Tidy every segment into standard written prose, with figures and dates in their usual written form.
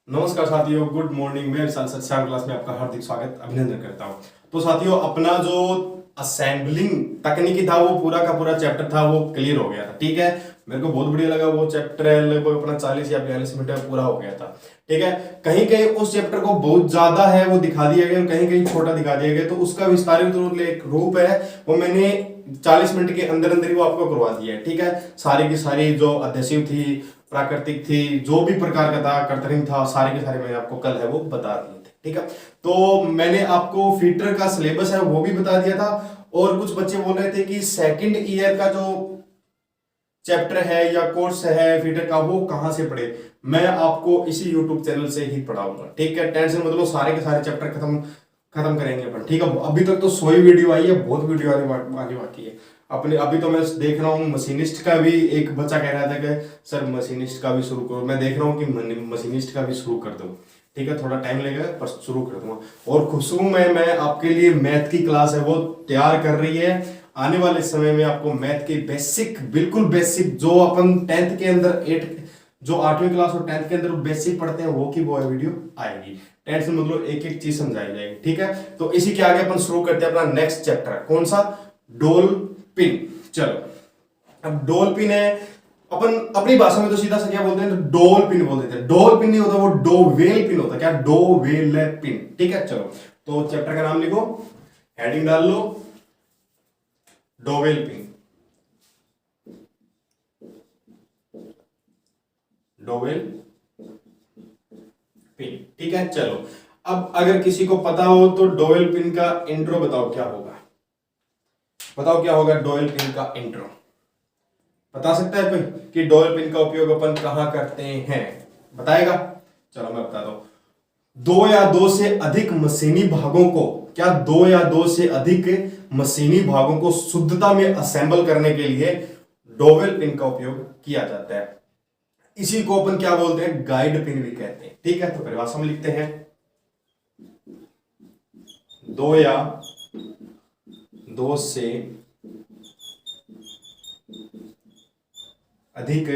नमस्कार साथियों, good morning. मैं विशाल सर श्याम क्लास में आपका हार्दिक स्वागत अभिनंदन करता हूं। तो साथियों, अपना जो असेंबलिंग तकनीकी था वो पूरा का पूरा चैप्टर था वो क्लियर हो गया था। ठीक है, मेरे को बहुत बढ़िया लगा। वो चैप्टर लगभग अपना 40 या 42 मिनट में पूरा हो गया था। ठीक है, कहीं कहीं उस चैप्टर को बहुत ज्यादा है वो दिखा दिया गया और कहीं कहीं छोटा दिखा दिया गया, तो उसका विस्तारित एक रूप है वो मैंने 40 मिनट के अंदर अंदर ही वो आपको करवा दिया है। ठीक है, सारी की सारी जो अध्ययसिव थी, प्राकृतिक थी, जो भी प्रकार का था, कृत्रिम था, सारे के सारे मैंने आपको कल है वो बता दिए थे। ठीक है, तो मैंने आपको फीटर का सिलेबस है वो भी बता दिया था। और कुछ बच्चे बोल रहे थे कि सेकंड ईयर का जो चैप्टर है या कोर्स है फीटर का वो कहां से पढ़े। मैं आपको इसी यूट्यूब चैनल से ही पढ़ाऊंगा। ठीक है, टेंशन मतलब सारे के सारे चैप्टर खत्म खत्म करेंगे अपन। ठीक है, अभी तक तो 100 ही वीडियो आई है, बहुत वीडियो आगे बाकी है अपने। अभी तो मैं देख रहा हूँ मशीनिस्ट का भी एक बच्चा कह रहा था कि सर मशीनिस्ट का भी शुरू करो। मैं देख रहा हूँ कि मशीनिस्ट का भी शुरू कर दो। ठीक है, थोड़ा टाइम लगेगा पर शुरू कर दूंगा। और खुशबू में मैं आपके लिए मैथ की क्लास है वो तैयार कर रही है। आने वाले समय में आपको मैथ के बेसिक, बिल्कुल बेसिक, जो अपन 10th के अंदर 8 जो 8वीं क्लास और 10th के अंदर बेसिक पढ़ते हैं वो की वो वीडियो आएगी। 10th से मतलब एक एक चीज समझाई जाएगी। ठीक है, तो इसी के आगे अपन शुरू करते हैं अपना नेक्स्ट चैप्टर। कौन सा? डोल पिन। चलो, अब डोल पिन है, अपन अपनी भाषा में तो सीधा सा क्या बोलते हैं, तो डोल पिन बोल देते हैं। डोल पिन नहीं होता, वो डोवेल पिन होता। क्या? Dowel pin. ठीक है, चलो तो चैप्टर का नाम लिखो, हेडिंग डाल लो, डोवेल पिन। Dowel pin. ठीक है, चलो अब अगर किसी को पता हो तो डोवेल पिन का इंट्रो बताओ क्या होगा। बताओ क्या होगा डोवेल पिन का इंट्रो। बता सकता है कोई कि डोवेल पिन का उपयोग अपन कहां करते हैं? बताएगा? चलो मैं बताता हूं। दो या दो से अधिक मशीनी भागों को, क्या दो या दो से अधिक मशीनी भागों को शुद्धता में असेंबल करने के लिए डोवेल पिन का उपयोग किया जाता है। इसी को अपन क्या बोलते हैं? गाइड पिन भी कहते हैं। ठीक है, तो परिभाषा में लिखते हैं, दो या दो से अधिक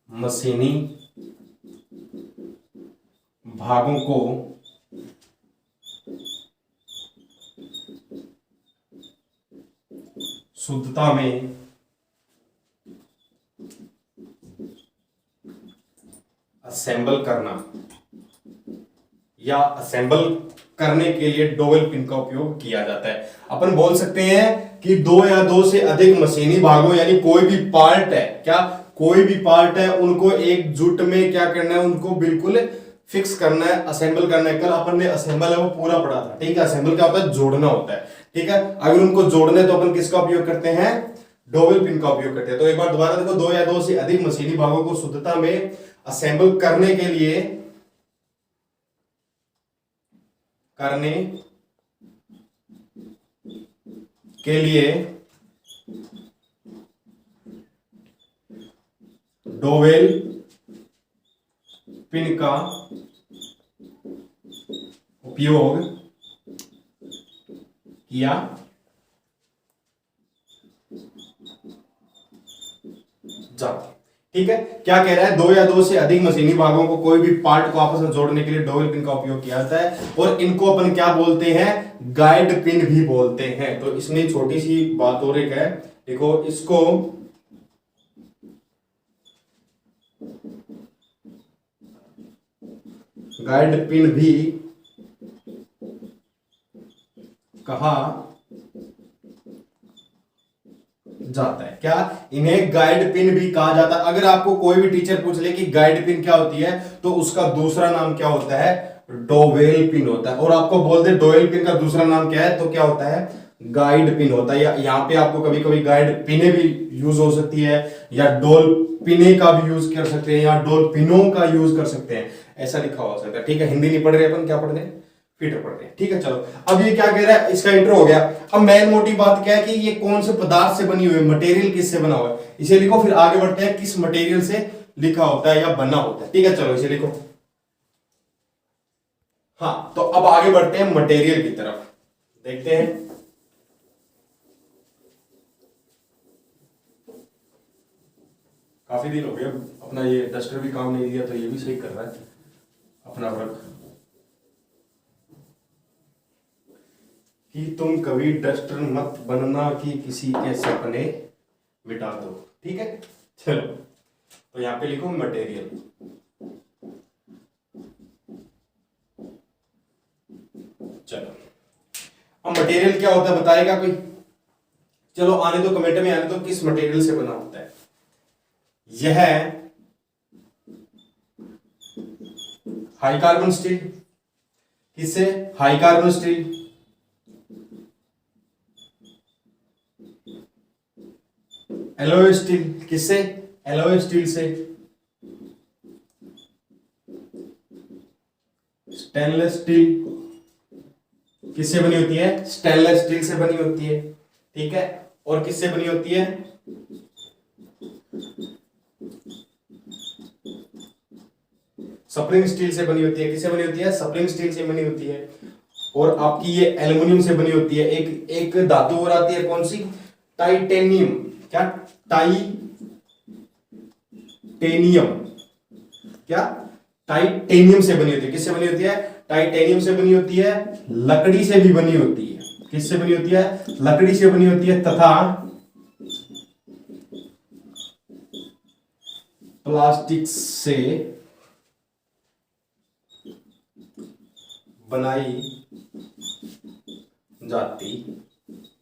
मशीनी भागों को शुद्धता में असेंबल करना या असेंबल करने के लिए डोवेल पिन का उपयोग किया जाता है। अपन बोल सकते हैं कि दो या दो से अधिक मशीनी भागों, यानी कोई भी पार्ट है, क्या कोई भी पार्ट है, उनको एकजुट में क्या करना है, उनको बिल्कुल फिक्स करना है, असेंबल करना है। कल अपन ने असेंबल है वो पूरा पढ़ा था। ठीक है, असेंबल क्या होता है? जोड़ना होता है। ठीक है, अगर उनको जोड़ने तो अपन किसका उपयोग करते हैं? डोवेल पिन का उपयोग करते हैं। तो एक बार दोबारा देखो, दो या दो से अधिक मशीनी भागों को शुद्धता में असेंबल करने के लिए डोवेल पिन का उपयोग किया जाता है। ठीक है, क्या कह रहा है? दो या दो से अधिक मशीनी भागों को, कोई भी पार्ट को आपस में जोड़ने के लिए डोवेल पिन का उपयोग किया जाता है। और इनको अपन क्या बोलते हैं? गाइड पिन भी बोलते हैं। तो इसमें छोटी सी बात और एक है, देखो इसको गाइड पिन भी कहा जाता है। क्या? इन्हें गाइड पिन भी कहा जाता है। अगर आपको कोई भी टीचर पूछ ले कि गाइड पिन क्या होती है, तो उसका दूसरा नाम क्या होता है? डोवेल पिन होता है। और आपको बोल दे डोवेल पिन का दूसरा नाम क्या है, तो क्या होता है? गाइड पिन होता है। या यहाँ पे आपको कभी कभी गाइड पिने भी यूज हो सकती है, या डोल पिने का भी यूज कर सकते हैं, या डोल पिनों का यूज कर सकते हैं, ऐसा लिखा हो सकता है। ठीक है, हिंदी नहीं पढ़ रहे अपन, क्या पढ़ रहे हैं? फीटर पढ़ते हैं। ठीक है, चलो अब ये क्या कह रहा है, इसका इंट्रो हो गया। अब मेन मोटी बात क्या है कि ये कौन से पदार्थ से बनी हुई है, मटेरियल किससे बना हुआ है, इसे लिखो। फिर आगे बढ़ते हैं किस मटेरियल से लिखा होता है या बना होता है। ठीक है, चलो इसे लिखो। हाँ, तो अब आगे बढ़ते हैं मटेरियल की तरफ, देखते हैं। काफी दिन हो गए, अपना ये डस्टर भी काम नहीं दिया तो ये भी सही कर रहा है अपना वर्क। कि तुम कभी डस्टर मत बनना कि किसी के सपने मिटा दो। ठीक है, चलो तो यहाँ पे लिखो मटेरियल। चलो अब मटेरियल क्या होता है बताएगा कोई? चलो आने दो, कमेंट में आने दो किस मटेरियल से बना होता है। यह हाई कार्बन स्टील। किससे? High carbon steel. Alloy steel. किससे? एलॉय स्टील से। स्टेनलेस स्टील किससे बनी होती है? स्टेनलेस स्टील से बनी होती है। ठीक है, और किससे बनी होती है? स्प्रिंग स्टील से बनी होती है। किससे बनी होती है? स्प्रिंग स्टील से बनी होती है। और आपकी ये एल्युमिनियम से बनी होती है। एक धातु और आती है, कौन सी? टाइटेनियम। क्या? टाइटेनियम। क्या? टाइटेनियम से बनी होती है। किससे बनी होती है? टाइटेनियम से बनी होती है। लकड़ी से भी बनी होती है। किससे बनी होती है? लकड़ी से बनी होती है, तथा प्लास्टिक से बनाई जाती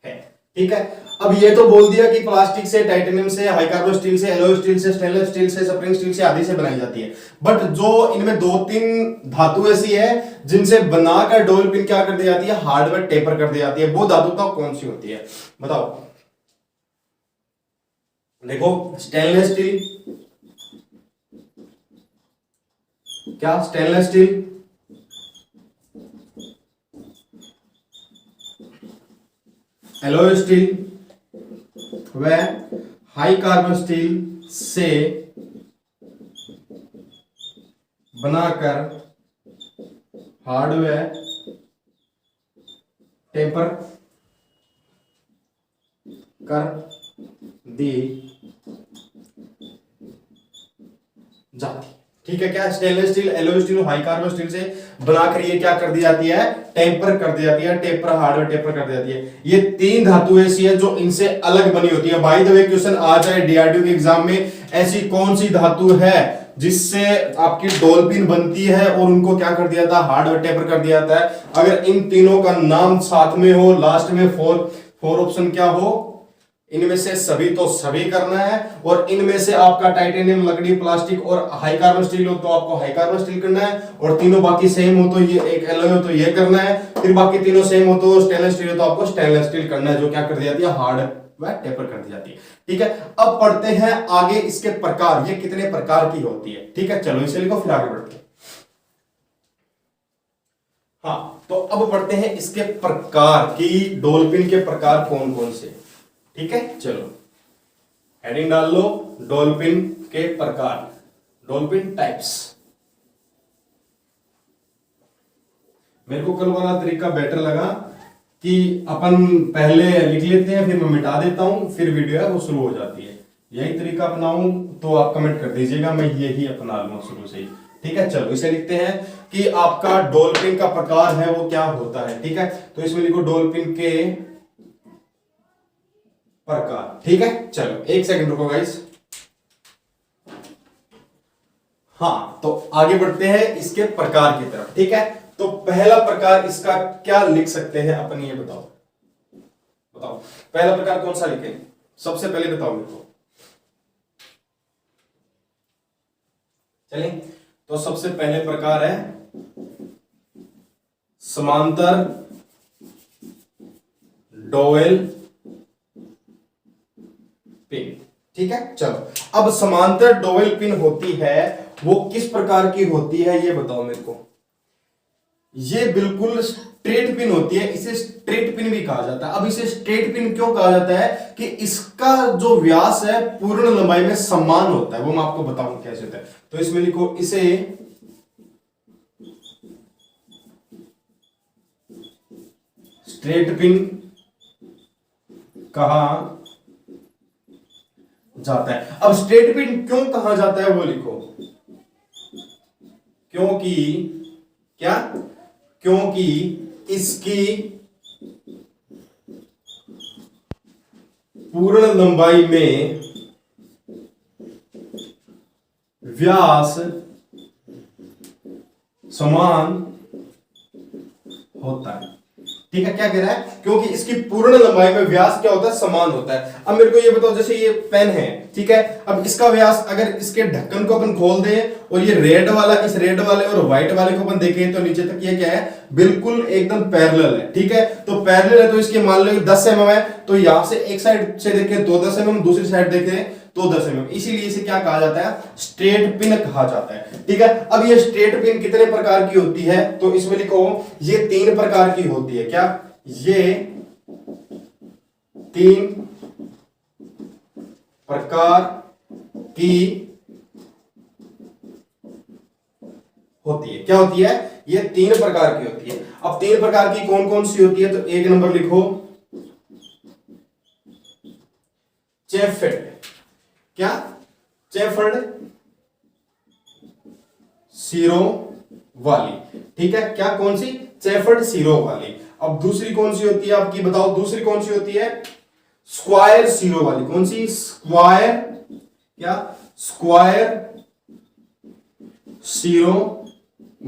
है। ठीक है, अब ये तो बोल दिया कि प्लास्टिक से, टाइटेनियम से, हाई कार्बन स्टील से, एलॉय स्टील से, स्टेनलेस स्टील से, स्प्रिंग स्टील से आदि से बनाई जाती है। बट जो इनमें 2-3 धातु ऐसी है जिनसे बनाकर डोल पिन क्या कर दी जाती है? हार्डवेयर टेपर कर दी जाती है। वो धातु तो कौन सी होती है बताओ? देखो, स्टेनलेस स्टील। क्या? Stainless steel. एलॉय स्टील व हाई कार्बन स्टील से बनाकर हार्डवेयर टेपर कर दी जाती। ठीक है, क्या? Stainless steel, alloy steel, high carbon steel से बनाकर ये क्या कर दी जाती है? टेम्पर कर दी जाती है। टेपर, हार्डवेयर टेपर कर दी जाती है। ये 3 धातु ऐसी है जो इनसे अलग बनी होती है। बाय द वे क्वेश्चन आ जाए डीआरडीओ के एग्जाम में, ऐसी कौन सी धातु है जिससे आपकी डॉल्फिन बनती है और उनको क्या कर दिया था? हार्डवेयर टेपर कर दिया जाता है। अगर इन तीनों का नाम साथ में हो, लास्ट में फोर ऑप्शन क्या हो, इनमें से सभी तो सभी करना है, और इनमें से आपका टाइटेनियम, लकड़ी, प्लास्टिक और हाई कार्बन स्टील हो तो आपको हाई कार्बन स्टील करना है, और तीनों बाकी सेम हो तो ये एक एलॉय हो तो ये करना है, फिर बाकी तीनों सेम हो तो स्टेनलेस स्टील हो तो आपको स्टेनलेस स्टील करना है, जो क्या कर दी जाती है? हार्ड व टेपर कर दी जाती है। ठीक है, अब पढ़ते हैं आगे इसके प्रकार, ये कितने प्रकार की होती है। ठीक है, चलो इसे लिखो, फिर आगे बढ़ते हैं। हाँ, तो अब पढ़ते हैं इसके प्रकार की, डॉल्फिन के प्रकार कौन कौन से। ठीक है, चलो हेडिंग डाल लो, डॉल्फिन के प्रकार, डॉल्फिन टाइप्स। मेरे को कल वाला तरीका बेटर लगा कि अपन पहले लिख लेते हैं, फिर मैं मिटा देता हूं, फिर वीडियो है वो शुरू हो जाती है। यही तरीका अपनाऊं तो आप कमेंट कर दीजिएगा, मैं यही अपना लूंगा शुरू से ही। ठीक है, चलो इसे लिखते हैं कि आपका डॉल्फिन का प्रकार है वो क्या होता है। ठीक है, तो इसमें लिखो डॉल्फिन के प्रकार। ठीक है, चलो 1 सेकंड रुको गाइस। हाँ, तो आगे बढ़ते हैं इसके प्रकार की तरफ। ठीक है, तो पहला प्रकार इसका क्या लिख सकते हैं अपन, ये बताओ। बताओ पहला प्रकार कौन सा लिखें? सबसे पहले बताओ मेरे को। चलिए, तो सबसे पहले प्रकार है समांतर डोवेल पिन। ठीक है, चलो अब समांतर डोवेल पिन होती है वो किस प्रकार की होती है ये बताओ मेरे को। ये बिल्कुल स्ट्रेट पिन होती है, इसे स्ट्रेट पिन भी कहा जाता है। अब इसे स्ट्रेट पिन क्यों कहा जाता है? कि इसका जो व्यास है पूर्ण लंबाई में समान होता है, वो मैं आपको बताऊं कैसे होता है। तो इसमें लिखो, इसे स्ट्रेट पिन कहा जाता है। अब स्ट्रेट पिन क्यों कहा जाता है वो लिखो, क्योंकि क्या, क्योंकि इसकी पूर्ण लंबाई में व्यास समान होता है। ठीक है, क्या कह रहा है, क्योंकि इसकी पूर्ण लंबाई में व्यास क्या होता है, समान होता है। अब मेरे को ये बताओ, जैसे ये पेन है, ठीक है, अब इसका व्यास अगर इसके ढक्कन को अपन खोल दें और ये रेड वाला इस रेड वाले और व्हाइट वाले को अपन देखें तो नीचे तक ये क्या है, बिल्कुल एकदम पैरेलल है। ठीक है, तो पैरेलल है तो इसके मान लो 10 mm है, तो यहां से एक साइड से देखें तो 10 mm, दूसरी साइड देखें तो 10 mm, इसीलिए इसे क्या कहा जाता है, स्ट्रेट पिन कहा जाता है। ठीक है, अब ये स्ट्रेट पिन कितने प्रकार की होती है, तो इसमें लिखो ये 3 प्रकार की होती है। क्या, ये 3 प्रकार की होती है। क्या होती है, ये 3 प्रकार की होती है। अब 3 प्रकार की कौन कौन सी होती है, तो 1 नंबर लिखो चेफर्ड। क्या, चेफर्ड सिरो वाली। ठीक है, क्या, कौन सी, चेफर्ड सिरो वाली। अब दूसरी कौन सी होती है आपकी, बताओ दूसरी कौन सी होती है, स्क्वायर सिरो वाली। कौन सी, स्क्वायर, क्या, स्क्वायर सिरो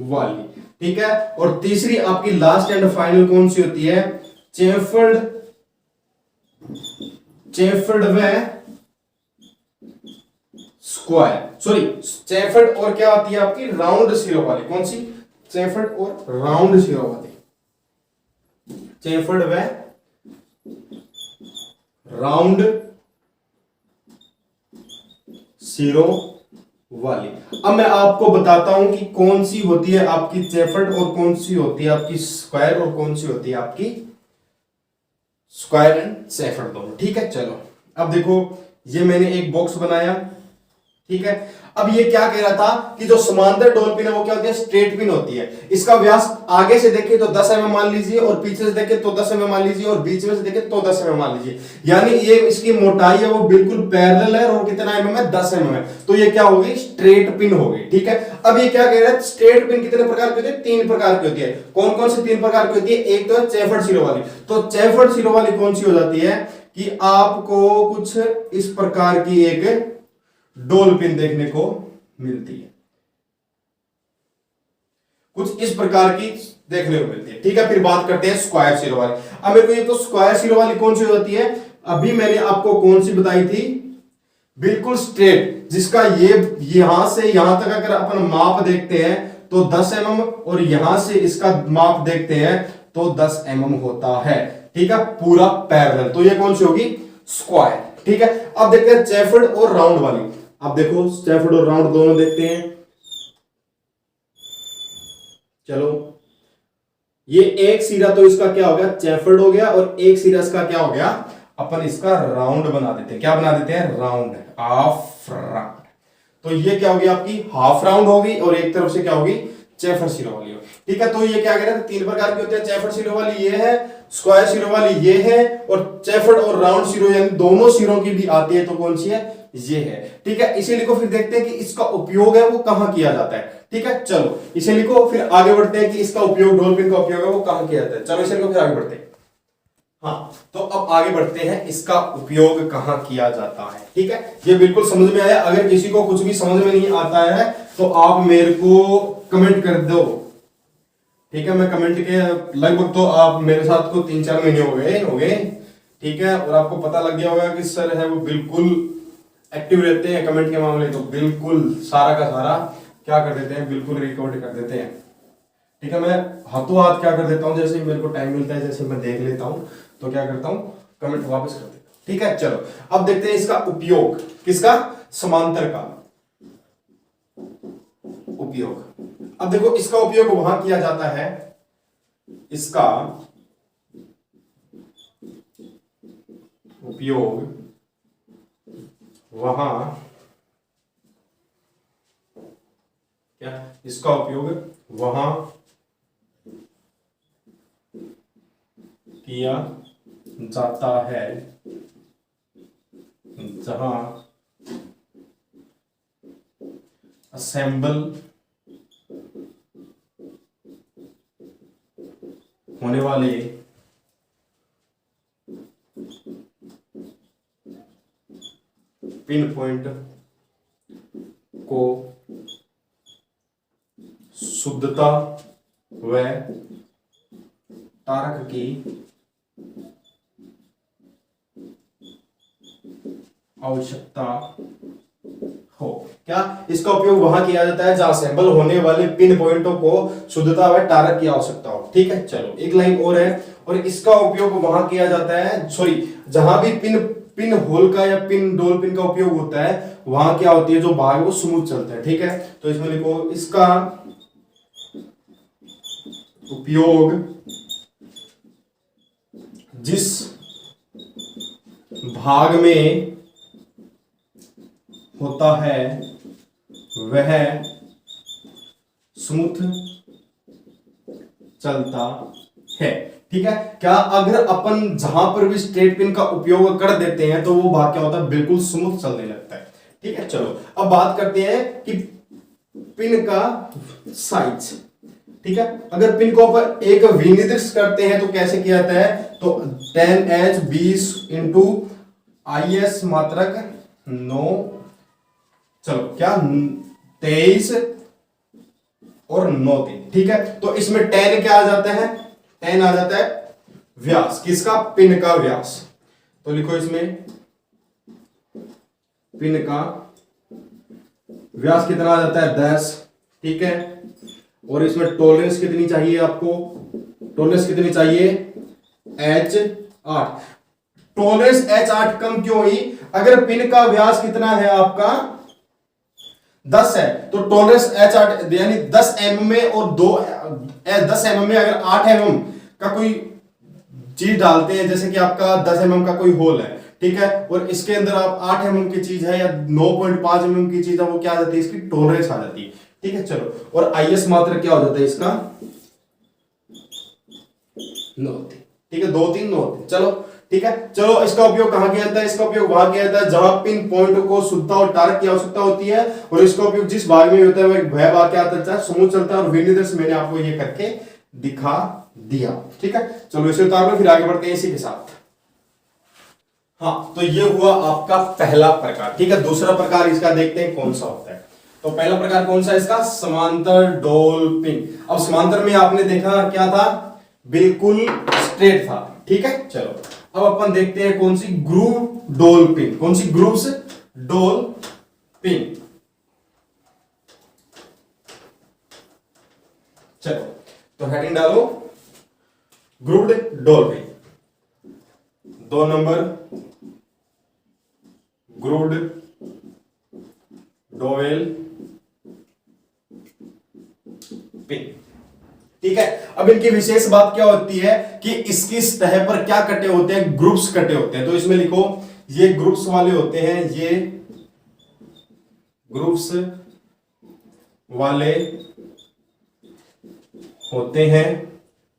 वाली। ठीक है, और तीसरी आपकी लास्ट एंड फाइनल कौन सी होती है, चेफर्ड, चेफर्ड व स्क्वायर, सॉरी चेफर्ड और क्या आती है आपकी, राउंड सिरो वाली। कौन सी, चेफर्ड और राउंड सिरो वाली, चेफर्ड व राउंड सिरो वाली। अब मैं आपको बताता हूं कि कौन सी होती है आपकी चेफर्ड और कौन सी होती है आपकी स्क्वायर और कौन सी होती है आपकी स्क्वायर एंड चेफर्ड दोनों। ठीक है, चलो अब देखो ये मैंने एक बॉक्स बनाया। ठीक है, अब ये क्या कह रहा था कि जो समांतर डोल पिन है वो क्या होती है, स्ट्रेट पिन होती है। इसका व्यास आगे से देखें तो 10 mm मान लीजिए, और पीछे से देखें तो 10 mm मान लीजिए, और बीच में से देखें तो 10 mm मान लीजिए। यानी ये इसकी मोटाई है वो बिल्कुल पैरेलल है, और कितना mm है, 10 mm है। तो ये क्या होगी, स्ट्रेट पिन होगी। ठीक है, अब ये क्या कह रहा है, स्ट्रेट पिन कितने प्रकार की होती है, 3 प्रकार की होती है। कौन कौन सी 3 प्रकार की होती है, एक तो है चेफर्ड सिरो वाली। तो चेफर्ड सिरो वाली कौन सी हो जाती है कि आपको कुछ इस प्रकार की एक डोल पिन देखने को मिलती है, कुछ इस प्रकार की देखने को मिलती है। ठीक है, फिर बात करते हैं स्क्वायर सिरो वाली। अब मेरे को ये तो स्क्वायर सिरो वाली कौन सी होती है, अभी मैंने आपको कौन सी बताई थी, बिल्कुल स्ट्रेट, जिसका ये यहां से यहां तक अगर अपन माप देखते हैं तो 10 mm, और यहां से इसका माप देखते हैं तो 10 mm होता है। ठीक है, पूरा पैरेलल, तो ये कौन सी होगी, स्क्वायर। ठीक है, अब देखते हैं चेफर्ड और राउंड वाली। अब देखो चेफर्ड और राउंड दोनों देखते हैं। चलो, ये एक सिरा तो इसका क्या हो गया, चेफर्ड हो गया, और एक सिरा इसका क्या हो गया, अपन इसका राउंड बना देते हैं। क्या बना देते हैं, राउंड, हाफ राउंड। तो ये क्या होगी आपकी हाफ राउंड होगी, और एक तरफ से क्या होगी, चेफर्ड सिरो वाली होगी। ठीक है, तो ये क्या कह रहे हैं, 3 प्रकार की होती है। चेफर्ड सिरो वाली ये है, स्क्वायर सिरो वाली ये है, और चेफर्ड और राउंड सिरो यानी दोनों सिरों की भी आती है, तो कौन सी है, ये है। ठीक है, इसे लिखो, फिर देखते हैं कि इसका उपयोग है वो कहां किया जाता है। ठीक है, चलो इसे लिखो, फिर आगे बढ़ते हैं कि इसका उपयोग, डोल पिन का उपयोग है वो कहां किया जाता है। चलो इसे लिखो, फिर आगे बढ़ते हैं। हाँ, तो अब आगे बढ़ते हैं, इसका उपयोग कहां किया जाता है। ठीक है, ये बिल्कुल समझ में आया। अगर किसी को कुछ भी समझ में नहीं आता है तो आप मेरे को कमेंट कर दो। ठीक है, मैं कमेंट के लगभग, तो आप मेरे साथ को 3-4 महीने हो गए। ठीक है, और आपको पता लग गया होगा कि सर है वो बिल्कुल एक्टिव रहते हैं कमेंट के मामले, तो बिल्कुल सारा का सारा क्या कर देते हैं, बिल्कुल रिकॉर्ड कर देते हैं। ठीक है, मैं हाथों हाथ क्या कर देता हूं, जैसे मेरे को टाइम मिलता है, जैसे मैं देख लेता हूं तो क्या करता हूं, कमेंट वापस कर देता हूं। ठीक है, चलो अब देखते हैं इसका उपयोग, किसका, समांतर का उपयोग। अब देखो इसका उपयोग वहां किया जाता है, इसका उपयोग वहां, क्या, इसका उपयोग वहां किया जाता है जहां असेंबल होने वाले पिन पॉइंट को शुद्धता व टारक की आवश्यकता हो। क्या इसका उपयोग वहां किया जाता है जहां असेंबल होने वाले पिन पॉइंटों को शुद्धता व टारक की आवश्यकता हो। ठीक है, चलो एक लाइन और है, और इसका उपयोग वहां किया जाता है, सॉरी, जहां भी पिन पिन होल का या पिन डोल पिन का उपयोग होता है वहां क्या होती है, जो भाग वो स्मूथ चलता है। ठीक है, तो इसमें लिखो इसका उपयोग जिस भाग में होता है वह स्मूथ चलता है। ठीक है, क्या अगर अपन जहां पर भी स्ट्रेट पिन का उपयोग कर देते हैं तो वो भाग क्या होता है, बिल्कुल स्मूथ चलने लगता है। ठीक है, चलो अब बात करते हैं कि पिन का साइज। ठीक है, अगर पिन को अपन एक विनिर्दिष्ट करते हैं तो कैसे किया जाता है, तो 10H 20 इंटू IS मात्रक 9, चलो क्या 23 और 9 3। ठीक है, तो इसमें 10 क्या आ जाता है, 10 आ जाता है व्यास, किसका, पिन का व्यास। तो लिखो इसमें पिन का व्यास कितना आ जाता है 10। ठीक है, और इसमें टॉलरेंस कितनी चाहिए आपको, टॉलरेंस कितनी चाहिए H8। टॉलरेंस H8 कम क्यों हुई, अगर पिन का व्यास कितना है आपका 10 है तो टॉलरेंस H8 यानी 10 mm में, और 10 mm में अगर 8 mm का कोई चीज डालते हैं, जैसे कि आपका 10 mm का कोई होल है, ठीक है, और इसके अंदर आप 8 mm की चीज है या 9.5 mm की चीज है, वो क्या आ जाती है, इसकी टॉलरेंस आ जाती है। ठीक है, चलो, और IS मात्र क्या हो जाता है इसका 9 3। ठीक है, 2 3 9 3। चलो ठीक है, चलो इसका उपयोग कहां किया जाता है, इसका उपयोग वहां किया जाता है जहां पिन पॉइंट को शुद्धता और टारक की आवश्यकता होती है, और इसका उपयोग जिस भाग में होता है वह भाग क्या चलता है, स्मूथ चलता है, और विनिर्देश मैंने आपको ये करके दिखा दिया। ठीक है, चलो इसे उतार लो, फिर आगे बढ़ते हैं इसी के साथ। हाँ, तो ये हुआ आपका पहला प्रकार। ठीक है, दूसरा प्रकार इसका देखते हैं कौन सा होता है। तो पहला प्रकार कौन सा है इसका, समांतर डोल पिन। अब समांतर में आपने देखा क्या था, बिल्कुल स्ट्रेट था। ठीक है, चलो अब अपन देखते हैं कौन सी, ग्रूव डोल पिन। कौन सी, ग्रूव्स डोल पिन। चलो तो हेडिंग डालो, ग्रूव्ड डोल pin. 2 number grooved dowel pin. ठीक है, अब इनकी विशेष बात क्या होती है कि इसकी सतह पर क्या कटे होते हैं, ग्रुप्स कटे होते हैं। तो इसमें लिखो ये ग्रुप्स वाले होते हैं, ये ग्रुप्स वाले होते हैं।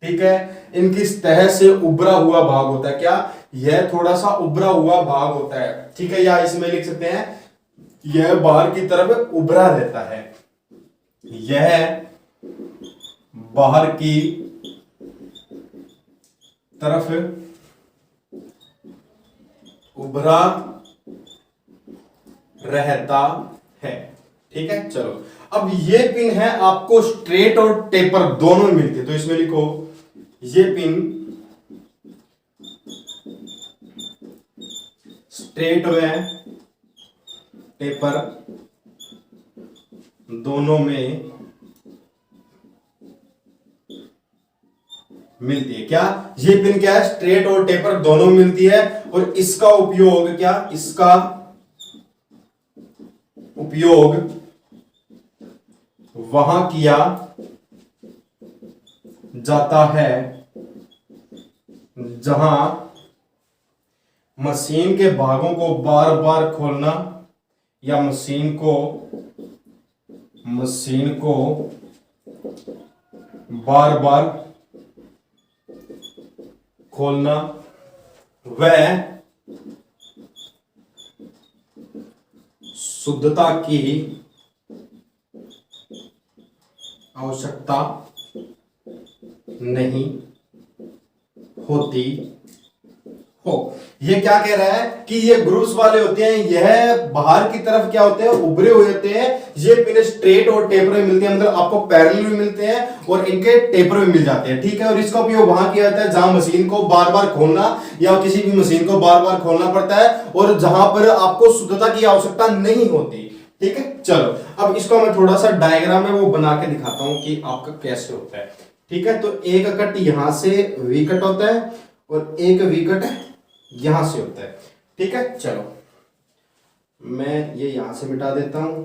ठीक है, इनकी सतह से उभरा हुआ भाग होता है, क्या, यह थोड़ा सा उभरा हुआ भाग होता है। ठीक है, या इसमें लिख सकते हैं यह बाहर की तरफ उभरा रहता है, यह बाहर की तरफ उभरा रहता है। ठीक है, चलो अब ये पिन है आपको स्ट्रेट और टेपर दोनों में मिलती है। तो इसमें लिखो ये पिन स्ट्रेट व टेपर दोनों में मिलती है। क्या, ये पिन क्या है, स्ट्रेट और टेपर दोनों मिलती है, और इसका उपयोग क्या, इसका उपयोग वहां किया जाता है जहां मशीन के भागों को बार बार खोलना या मशीन को बार बार खोलना व शुद्धता की आवश्यकता नहीं होती हो। ये क्या कह रहा है कि ये ग्रुप्स वाले होते हैं, यह बाहर की तरफ क्या होते हैं, उभरे हुए होते हैं। ये पिन स्ट्रेट और टेपर में मिलते हैं, मतलब आपको पैरेलल भी मिलते हैं और इनके टेपर भी मिल जाते हैं, ठीक है। और इसका उपयोग वहां किया जाता है जहां मशीन को बार बार खोलना या किसी भी मशीन को बार बार खोलना पड़ता है और जहां पर आपको शुद्धता की आवश्यकता नहीं होती, ठीक है। चलो अब इसको मैं थोड़ा सा डायग्राम में वो बना के दिखाता हूं कि आपका कैसे होता है, ठीक है। तो एक कट यहां से वी कट होता है और एक वी कट यहां से होता है, ठीक है। चलो मैं ये यहां से मिटा देता हूं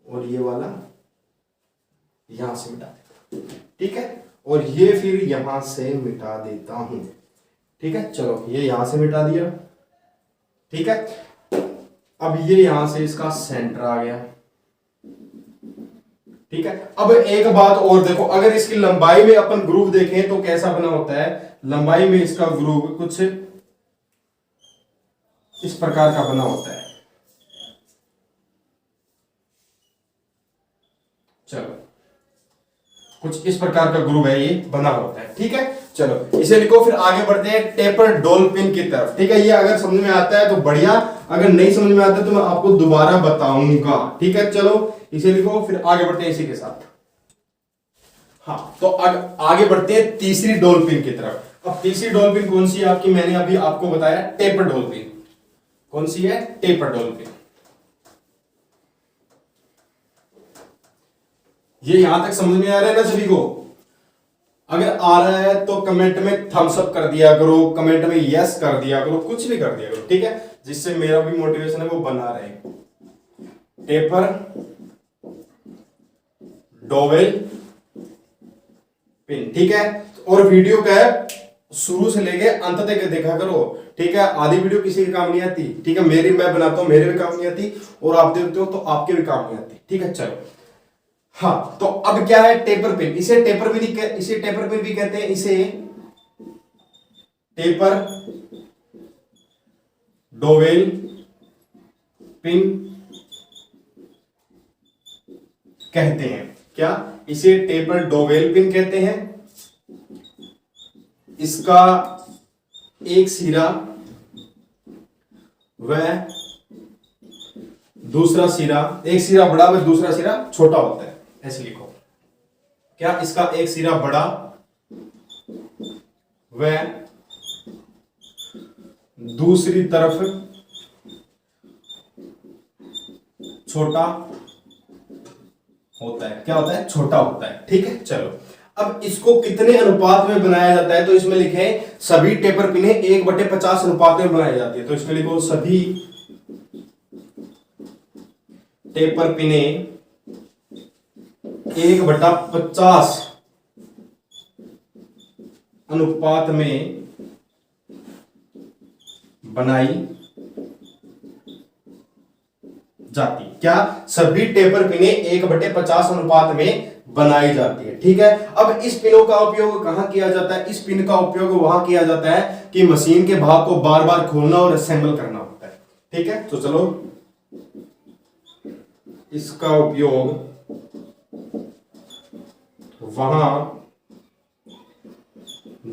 और ये वाला यहां से मिटा देता हूं, ठीक है। और ये फिर यहां से मिटा देता हूं, ठीक है। चलो ये यहां से मिटा दिया, ठीक है। अब ये यहां से इसका सेंटर आ गया, ठीक है। अब एक बात और देखो, अगर इसकी लंबाई में अपन ग्रुव देखें तो कैसा बना होता है, लंबाई में इसका ग्रुव कुछ इस प्रकार का बना होता है। चलो कुछ इस प्रकार का ग्रुव है, ये बना होता है, ठीक है। चलो इसे लिखो, फिर आगे बढ़ते हैं टेपर डोल पिन की तरफ, ठीक है। ये अगर समझ में आता है तो बढ़िया, अगर नहीं समझ में आता तो मैं आपको दोबारा बताऊंगा, ठीक है। चलो इसे लिखो, फिर आगे बढ़ते हैं इसी के साथ। हाँ तो आगे बढ़ते हैं तीसरी डोल पिन की तरफ। अब तीसरी डोल पिन कौन सी है आपकी, मैंने अभी आपको बताया टेपर डोल पिन। कौन सी है, टेपर डोल पिन। ये यहां तक समझ में आ रहा है ना सभी को? अगर आ रहा है तो कमेंट में थम्स अप कर दिया करो, कमेंट में यस कर दिया करो, कुछ भी कर दिया करो, ठीक है, जिससे मेरा भी मोटिवेशन है वो बना रहे। टेपर डोवेल पिन, ठीक है। और वीडियो का है शुरू से लेके अंत तक देखा करो, ठीक है। आधी वीडियो किसी के काम नहीं आती, ठीक है। मेरी मैं बनाता हूं, मेरे भी काम नहीं आती, और आप देखते हो तो आपके भी काम नहीं आती, ठीक है। चलो हाँ, तो अब क्या है टेपर पिन। इसे टेपर पिन भी कहते हैं, इसे टेपर डोवेल पिन कहते हैं। क्या, इसे टेपर डोवेल पिन कहते हैं। इसका एक सिरा व दूसरा सिरा, एक सिरा बड़ा व दूसरा सिरा छोटा होता है, ऐसे लिखो। क्या, इसका एक सिरा बड़ा व दूसरी तरफ छोटा होता है। क्या होता है, छोटा होता है, ठीक है। चलो अब इसको कितने अनुपात में बनाया जाता है, तो इसमें लिखे सभी टेपर पिने 1/50 अनुपात में बनाई जाती है। तो इसमें लिखो सभी टेपर पिने 1/50 अनुपात में बनाई जाती। क्या, सभी टेपर पिने 1/50 अनुपात में बनाई जाती है, ठीक है। अब इस पिनों का उपयोग कहां किया जाता है, इस पिन का उपयोग वहां किया जाता है कि मशीन के भाग को बार बार खोलना और असेंबल करना होता है, ठीक है। तो चलो इसका उपयोग वहां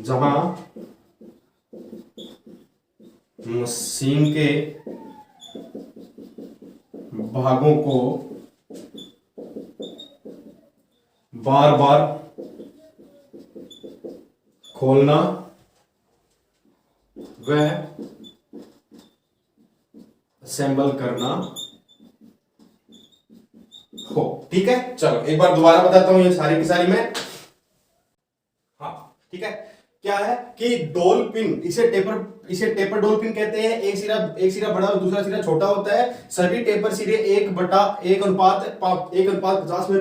जहां मशीन के भागों को बार बार खोलना व असेंबल करना हो, ठीक है। चलो एक बार दोबारा बताता हूं ये सारी की सारी मैं। हाँ ठीक है, क्या है कि डोल पिन, इसे टेपर डोल पिन कहते हैं। एक सिरा बड़ा और दूसरा सिरा छोटा होता है। सभी टेपर सिरे 1/50 में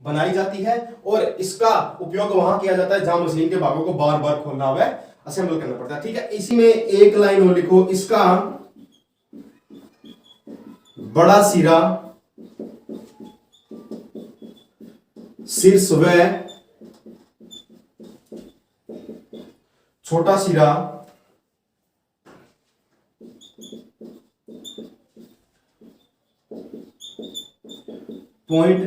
बनाई जाती है और इसका उपयोग वहां किया जाता है जहां मशीन के भागों को बार बार खोलना व असेंबल करना पड़ता है, ठीक है। इसी में एक लाइन और लिखो, इसका बड़ा सिरा शीर्ष व छोटा सिरा पॉइंट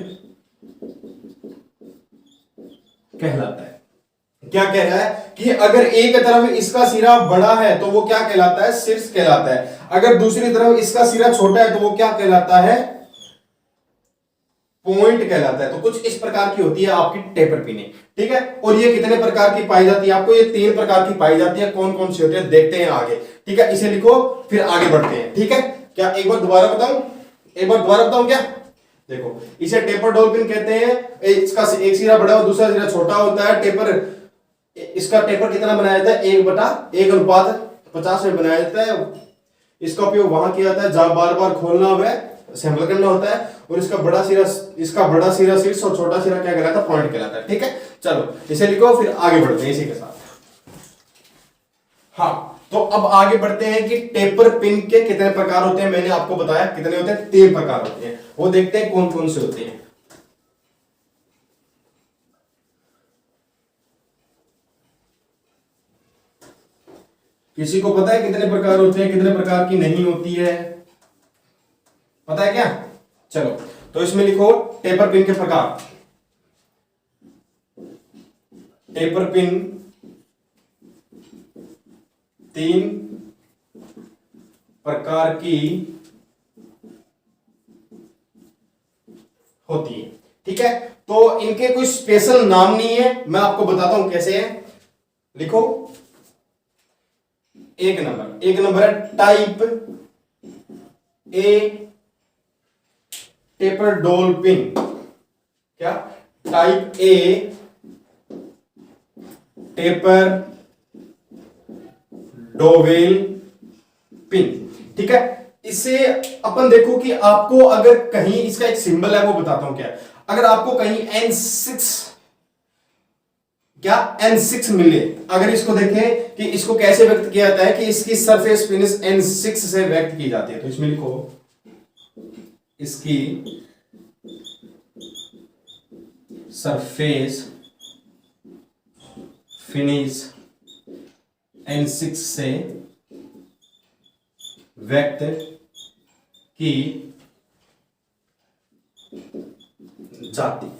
क्या कह रहा है कि अगर एक तरफ इसका सिरा बड़ा है तो वो क्या कहलाता है, शीर्ष कहलाता है। अगर दूसरी तरफ इसका सिरा छोटा है तो वो क्या कहलाता है, पॉइंट कहलाता है। तो कुछ इस प्रकार की होती है आपकी टेपर पिने, ठीक है। और ये कितने प्रकार की पाई जाती है, आपको ये 3 प्रकार की पाई जाती है। कौन कौन सी होती है देखते हैं आगे, ठीक है। इसे लिखो फिर आगे बढ़ते हैं, ठीक है। क्या एक बार दोबारा बताऊं क्या, देखो इसे टेपर डॉल पिन कहते हैं। इसका एक सिरा बड़ा और दूसरा सिरा छोटा होता है। टेपर, इसका टेपर कितना बनाया जाता है, 1/1:50 में बनाया जाता है। इसका उपयोग वहां किया जाता है जहां बार बार खोलना हुआ असेंबल करना होता है। और इसका बड़ा सिरा शीर्ष और छोटा सिरा क्या कहलाता है, पॉइंट कहलाता है, ठीक है। चलो इसे लिखो फिर आगे बढ़ते हैं इसी के साथ। हाँ, तो अब आगे बढ़ते हैं कि टेपर पिन के कितने प्रकार होते हैं। मैंने आपको बताया कितने होते हैं, 3 प्रकार होते हैं। वो देखते हैं कौन कौन से होते हैं। किसी को पता है कितने प्रकार होते हैं, कितने प्रकार की नहीं होती है, पता है क्या? चलो तो इसमें लिखो टेपर पिन के प्रकार। टेपर पिन 3 प्रकार की होती है, ठीक है। तो इनके कोई स्पेशल नाम नहीं है, मैं आपको बताता हूं कैसे है। लिखो एक नंबर है type A taper dowel pin. क्या? Type A taper dowel pin, ठीक है। इसे अपन देखो कि आपको अगर कहीं इसका एक सिंबल है वो बताता हूं क्या। अगर आपको कहीं N6 मिले, अगर इसको देखें कि इसको कैसे व्यक्त किया जाता है कि इसकी सरफेस फिनिश N6 से व्यक्त की जाती है, तो इसमें लिखो इसकी सरफेस फिनिश N6 से व्यक्त की जाती है।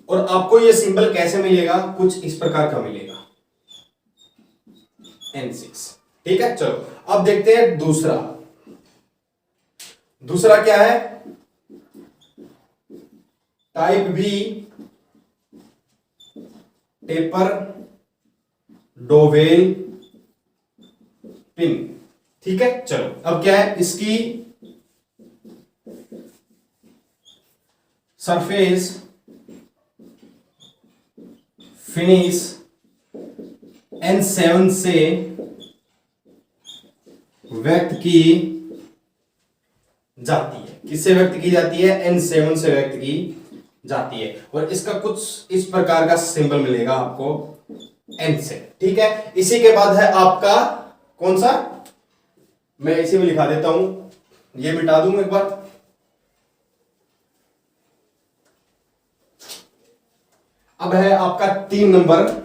और आपको ये सिंबल कैसे मिलेगा, कुछ इस प्रकार का मिलेगा N6, ठीक है। चलो अब देखते हैं दूसरा क्या है, type B taper dowel pin, ठीक है। चलो अब क्या है, इसकी सरफेस फिनिश N7 से व्यक्त की जाती है। किससे व्यक्त की जाती है? N7 से व्यक्त की जाती है। और इसका कुछ इस प्रकार का सिंबल मिलेगा आपको N से, ठीक है। इसी के बाद है आपका कौन सा, मैं इसी में लिखा देता हूं, ये मिटा दूं एक बार। अब है आपका 3 नंबर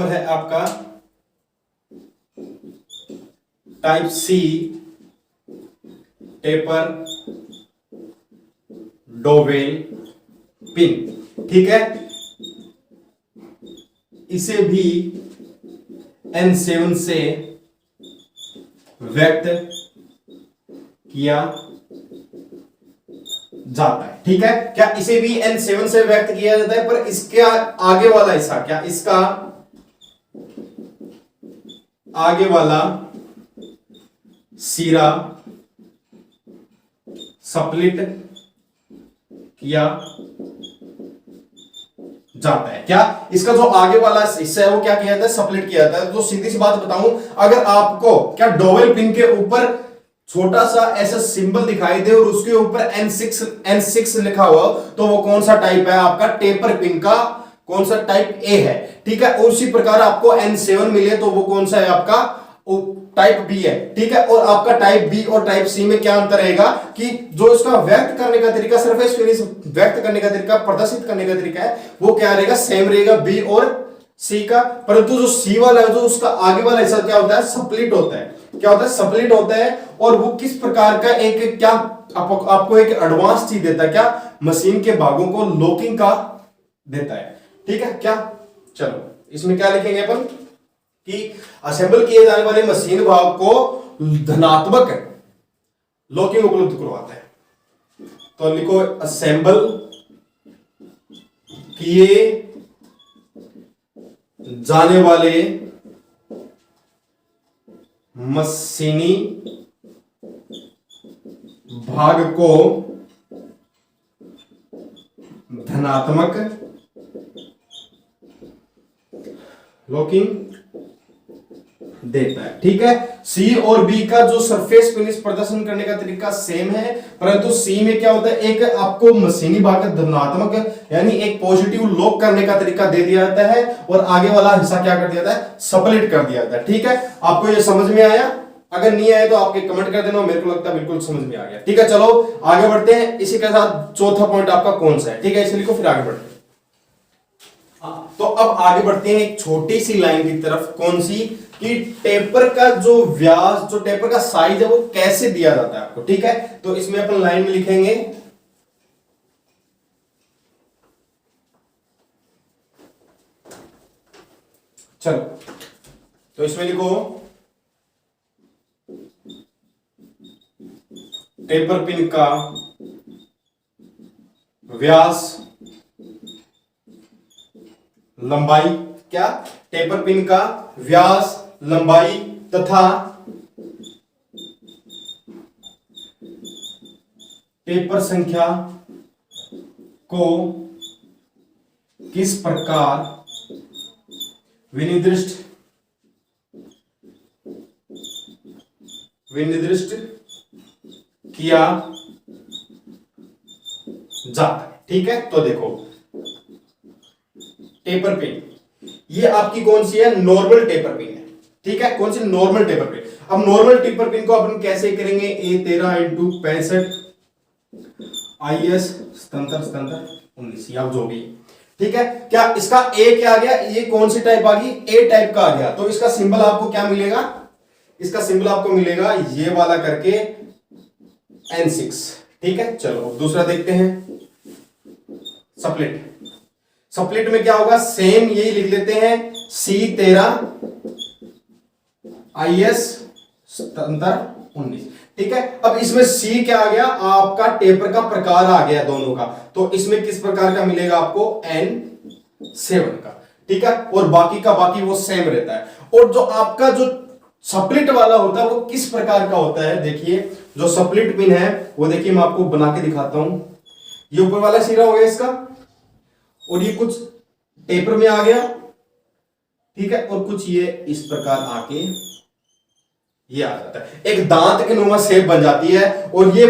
है आपका type C taper dowel pin, ठीक है। इसे भी N7 से व्यक्त किया जाता है, ठीक है। क्या इसे भी N7 से व्यक्त किया जाता है, पर इसके आगे वाला हिस्सा, क्या इसका आगे वाला सिरा सप्लिट किया जाता है। क्या इसका जो आगे वाला हिस्सा है वो क्या किया जाता है, सप्लिट किया जाता है। तो सीधी सी बात बताऊं, अगर आपको क्या डोवेल पिन के ऊपर छोटा सा ऐसा सिंबल दिखाई दे और उसके ऊपर N6 लिखा हुआ, तो वो कौन सा टाइप है आपका, टेपर पिन का कौन सा टाइप ए है, ठीक है। और उसी प्रकार आपको N7 मिले तो वो कौन सा है आपका, टाइप बी है, ठीक है। और आपका टाइप बी और टाइप सी में क्या अंतर रहेगा कि जो इसका व्यक्त करने का तरीका, सरफेस फिनिश व्यक्त करने का तरीका, प्रदर्शित करने का तरीका है, वो क्या रहेगा, सेम रहेगा बी और सी का। परंतु जो सी वाला है, जो उसका आगे वाला हिस्सा क्या होता है, सप्लिट होता है। क्या होता है, सप्लिट होता है। और वो किस प्रकार का एक क्या आपको एक एडवांस चीज देता है, क्या मशीन के भागों को लॉकिंग का देता है, ठीक है क्या? चलो इसमें क्या लिखेंगे अपन कि असेंबल किए जाने वाले मशीन भाग को धनात्मक लॉकिंग उपलब्ध करवाता है। तो लिखो असेंबल किए जाने वाले मशीनी भाग को धनात्मक लॉकिंग देता है। ठीक है, सी और बी का जो सरफेस फिनिश प्रदर्शन करने का तरीका सेम है, परंतु सी में क्या होता है, एक आपको मशीनी भाग धनात्मक यानी एक पॉजिटिव लॉक करने का तरीका दे दिया जाता है और आगे वाला हिस्सा क्या कर दिया जाता है, सप्लिट कर दिया जाता है। ठीक है, आपको ये समझ में आया? अगर नहीं आया तो आपके कमेंट कर देना, मेरे को लगता है बिल्कुल समझ में आ गया। ठीक है, चलो आगे बढ़ते हैं। इसी के साथ चौथा पॉइंट आपका कौन सा है? ठीक है, इसे लिखो फिर आगे बढ़ते हैं। तो अब आगे बढ़ते हैं एक छोटी सी लाइन की तरफ। कौन सी? कि टेपर का जो व्यास, जो टेपर का साइज है वो कैसे दिया जाता है आपको। ठीक है, तो इसमें अपन लाइन में लिखेंगे चलो, तो इसमें लिखो टेपर पिन का व्यास, लंबाई, क्या? टेपर पिन का व्यास, लंबाई तथा टेपर संख्या को किस प्रकार विनिर्दिष्ट किया जाता है। ठीक है, तो देखो टेपर पिन, ये आपकी कौन सी है? नॉर्मल टेपर पिन है। ठीक है, कौन सी? Normal taper pin. अब नॉर्मल टेपर पिन को अपन कैसे करेंगे? A13 इंटू 65 IS सतंतर 19 या जो भी। ठीक है, क्या इसका ए क्या आ गया? ये कौन सी टाइप आ गई? ए टाइप का आ गया। तो इसका सिंबल आपको क्या मिलेगा? इसका सिंबल आपको मिलेगा ये वाला करके N6। ठीक है, चलो दूसरा देखते हैं, सप्लिट। सप्लिट में क्या होगा? सेम यही लिख लेते हैं, C13 IS सतंतर 19। ठीक है, अब इसमें C क्या आ गया? आपका टेपर का प्रकार आ गया दोनों का। तो इसमें किस प्रकार का मिलेगा आपको? N7 का। ठीक है, और बाकी का बाकी वो सेम रहता है। और जो आपका जो सप्लिट वाला होता है वो किस प्रकार का होता है? देखिए, जो सप्लिट पिन है वो देखिए मैं आपको बना के दिखाता हूं। ये ऊपर वाला सिरा हो गया इसका, और ये कुछ टेपर में आ गया। ठीक है, और कुछ ये इस प्रकार आके ये आ जाता है, एक दांत के नुमा शेप बन जाती है। और ये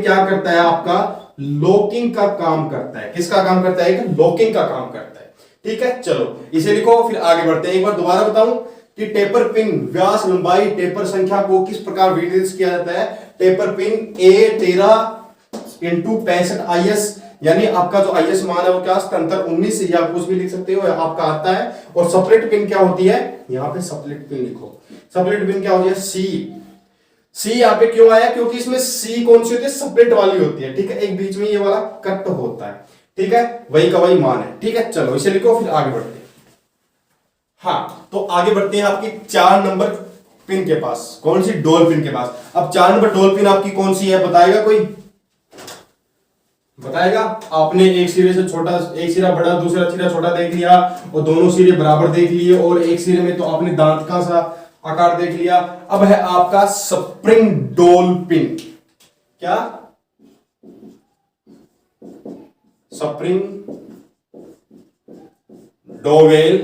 क्या करता है? आपका लॉकिंग का काम करता है। किसका काम करता है? एक लॉकिंग का काम करता है। ठीक है, चलो इसे लिखो फिर आगे बढ़ते हैं। एक बार दोबारा बताऊं कि टेपर पिन व्यास, लंबाई, टेपर संख्या को किस प्रकार विनिर्दिष्ट किया जाता है? Taper pin A13 into 65 IS, यानी आपका जो IS मान है वो क्या? सतंतर 19 या कुछ भी लिख सकते हो, आपका आता है। और सप्लिट पिन क्या होती है? यहां पे सप्लिट पिन लिखो। सप्लिट पिन क्या होती है? सी यहां पे क्यों आया? क्योंकि इसमें सी कौन सी होती है? सप्लिट वाली होती है। ठीक है, एक बीच में ये वाला कट होता है। ठीक है, वही का वही मान है। ठीक है, चलो इसे लिखो फिर आगे बढ़ते हैं। हाँ, तो आगे बढ़ते हैं आपकी 4 नंबर पिन के पास। कौन सी? डोल पिन के पास। अब 4 नंबर डोल पिन आपकी कौन सी है? बताएगा कोई? बताएगा? आपने एक सिरे से छोटा, एक सिरा बड़ा, दूसरा सिरा छोटा देख लिया, और दोनों सिरे बराबर देख लिए, और एक सिरे में तो आपने दांत का सा आकार देख लिया। अब है आपका स्प्रिंग डोल पिन। क्या? Spring dowel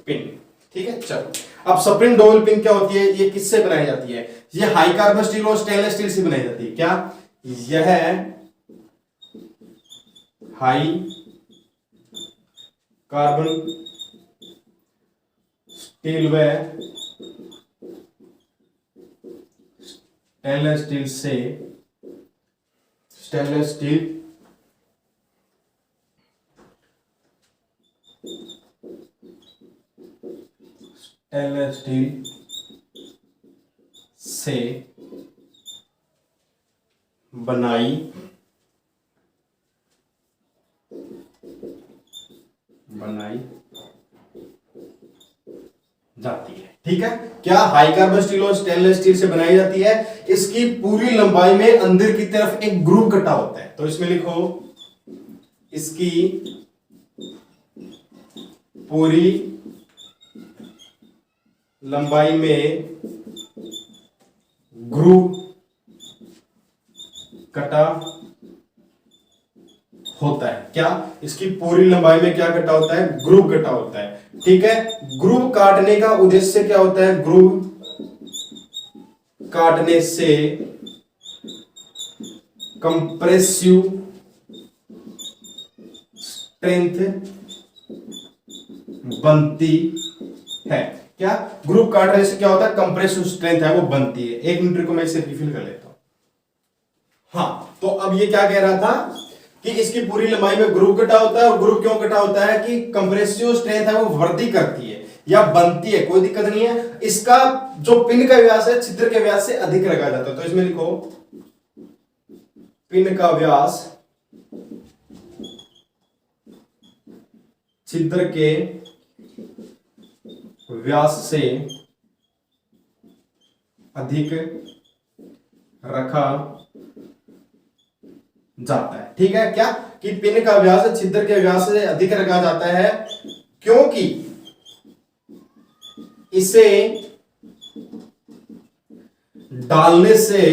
pin. ठीक है, चलो अब स्प्रिंग डोवेल पिन क्या होती है? ये किससे बनाई जाती है? ये हाई कार्बन स्टील और स्टेनलेस स्टील से बनाई जाती है। क्या? यह हाई कार्बन स्टील व स्टेनलेस स्टील से स्टेनलेस स्टील से बनाई बनाई जाती है। ठीक है, क्या हाई कार्बन स्टील और स्टेनलेस स्टील से बनाई जाती है। इसकी पूरी लंबाई में अंदर की तरफ एक ग्रूव कटा होता है, तो इसमें लिखो इसकी पूरी लंबाई में ग्रूव कटा होता है। क्या इसकी पूरी लंबाई में क्या कटा होता है, ग्रूव कटा होता है। ठीक है, ग्रूव काटने का उद्देश्य क्या होता है, ग्रूव काटने से कंप्रेसिव स्ट्रेंथ बनती है। क्या ग्रुप काटने से क्या होता है, कंप्रेसिव स्ट्रेंथ है वो बनती है। एक मिनट को मैं इसे रिफिल कर लेता हूं। हाँ, तो अब ये क्या कह रहा था कि इसकी पूरी लंबाई में ग्रुप कटा होता है, और ग्रुप क्यों कटा होता है कि कंप्रेसिव स्ट्रेंथ है वो वृद्धि करती है या बनती है, कोई दिक्कत नहीं है। इसका जो पिन का व्यास है छिद्र के व्यास से अधिक रखा जाता है, तो इसमें लिखो पिन का व्यास छिद्र के व्यास से अधिक रखा जाता है। ठीक है, क्या कि पिन का व्यास छिद्र के व्यास से अधिक रखा जाता है क्योंकि इसे डालने से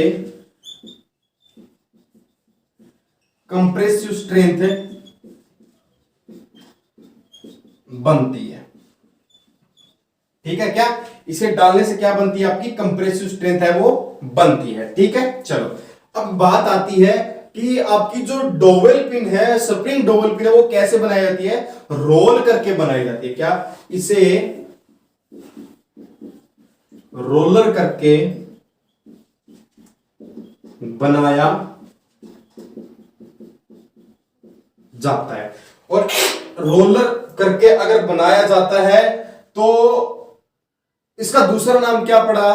कंप्रेसिव स्ट्रेंथ बनती है। ठीक है, क्या इसे डालने से क्या बनती है, आपकी कंप्रेसिव स्ट्रेंथ है वो बनती है। ठीक है, चलो अब बात आती है कि आपकी जो डोवेल पिन है, स्प्रिंग डोवेल पिन है, वो कैसे बनाई जाती है, रोल करके बनाई जाती है। क्या इसे रोलर करके बनाया जाता है। और रोलर करके अगर बनाया जाता है तो इसका दूसरा नाम क्या पड़ा,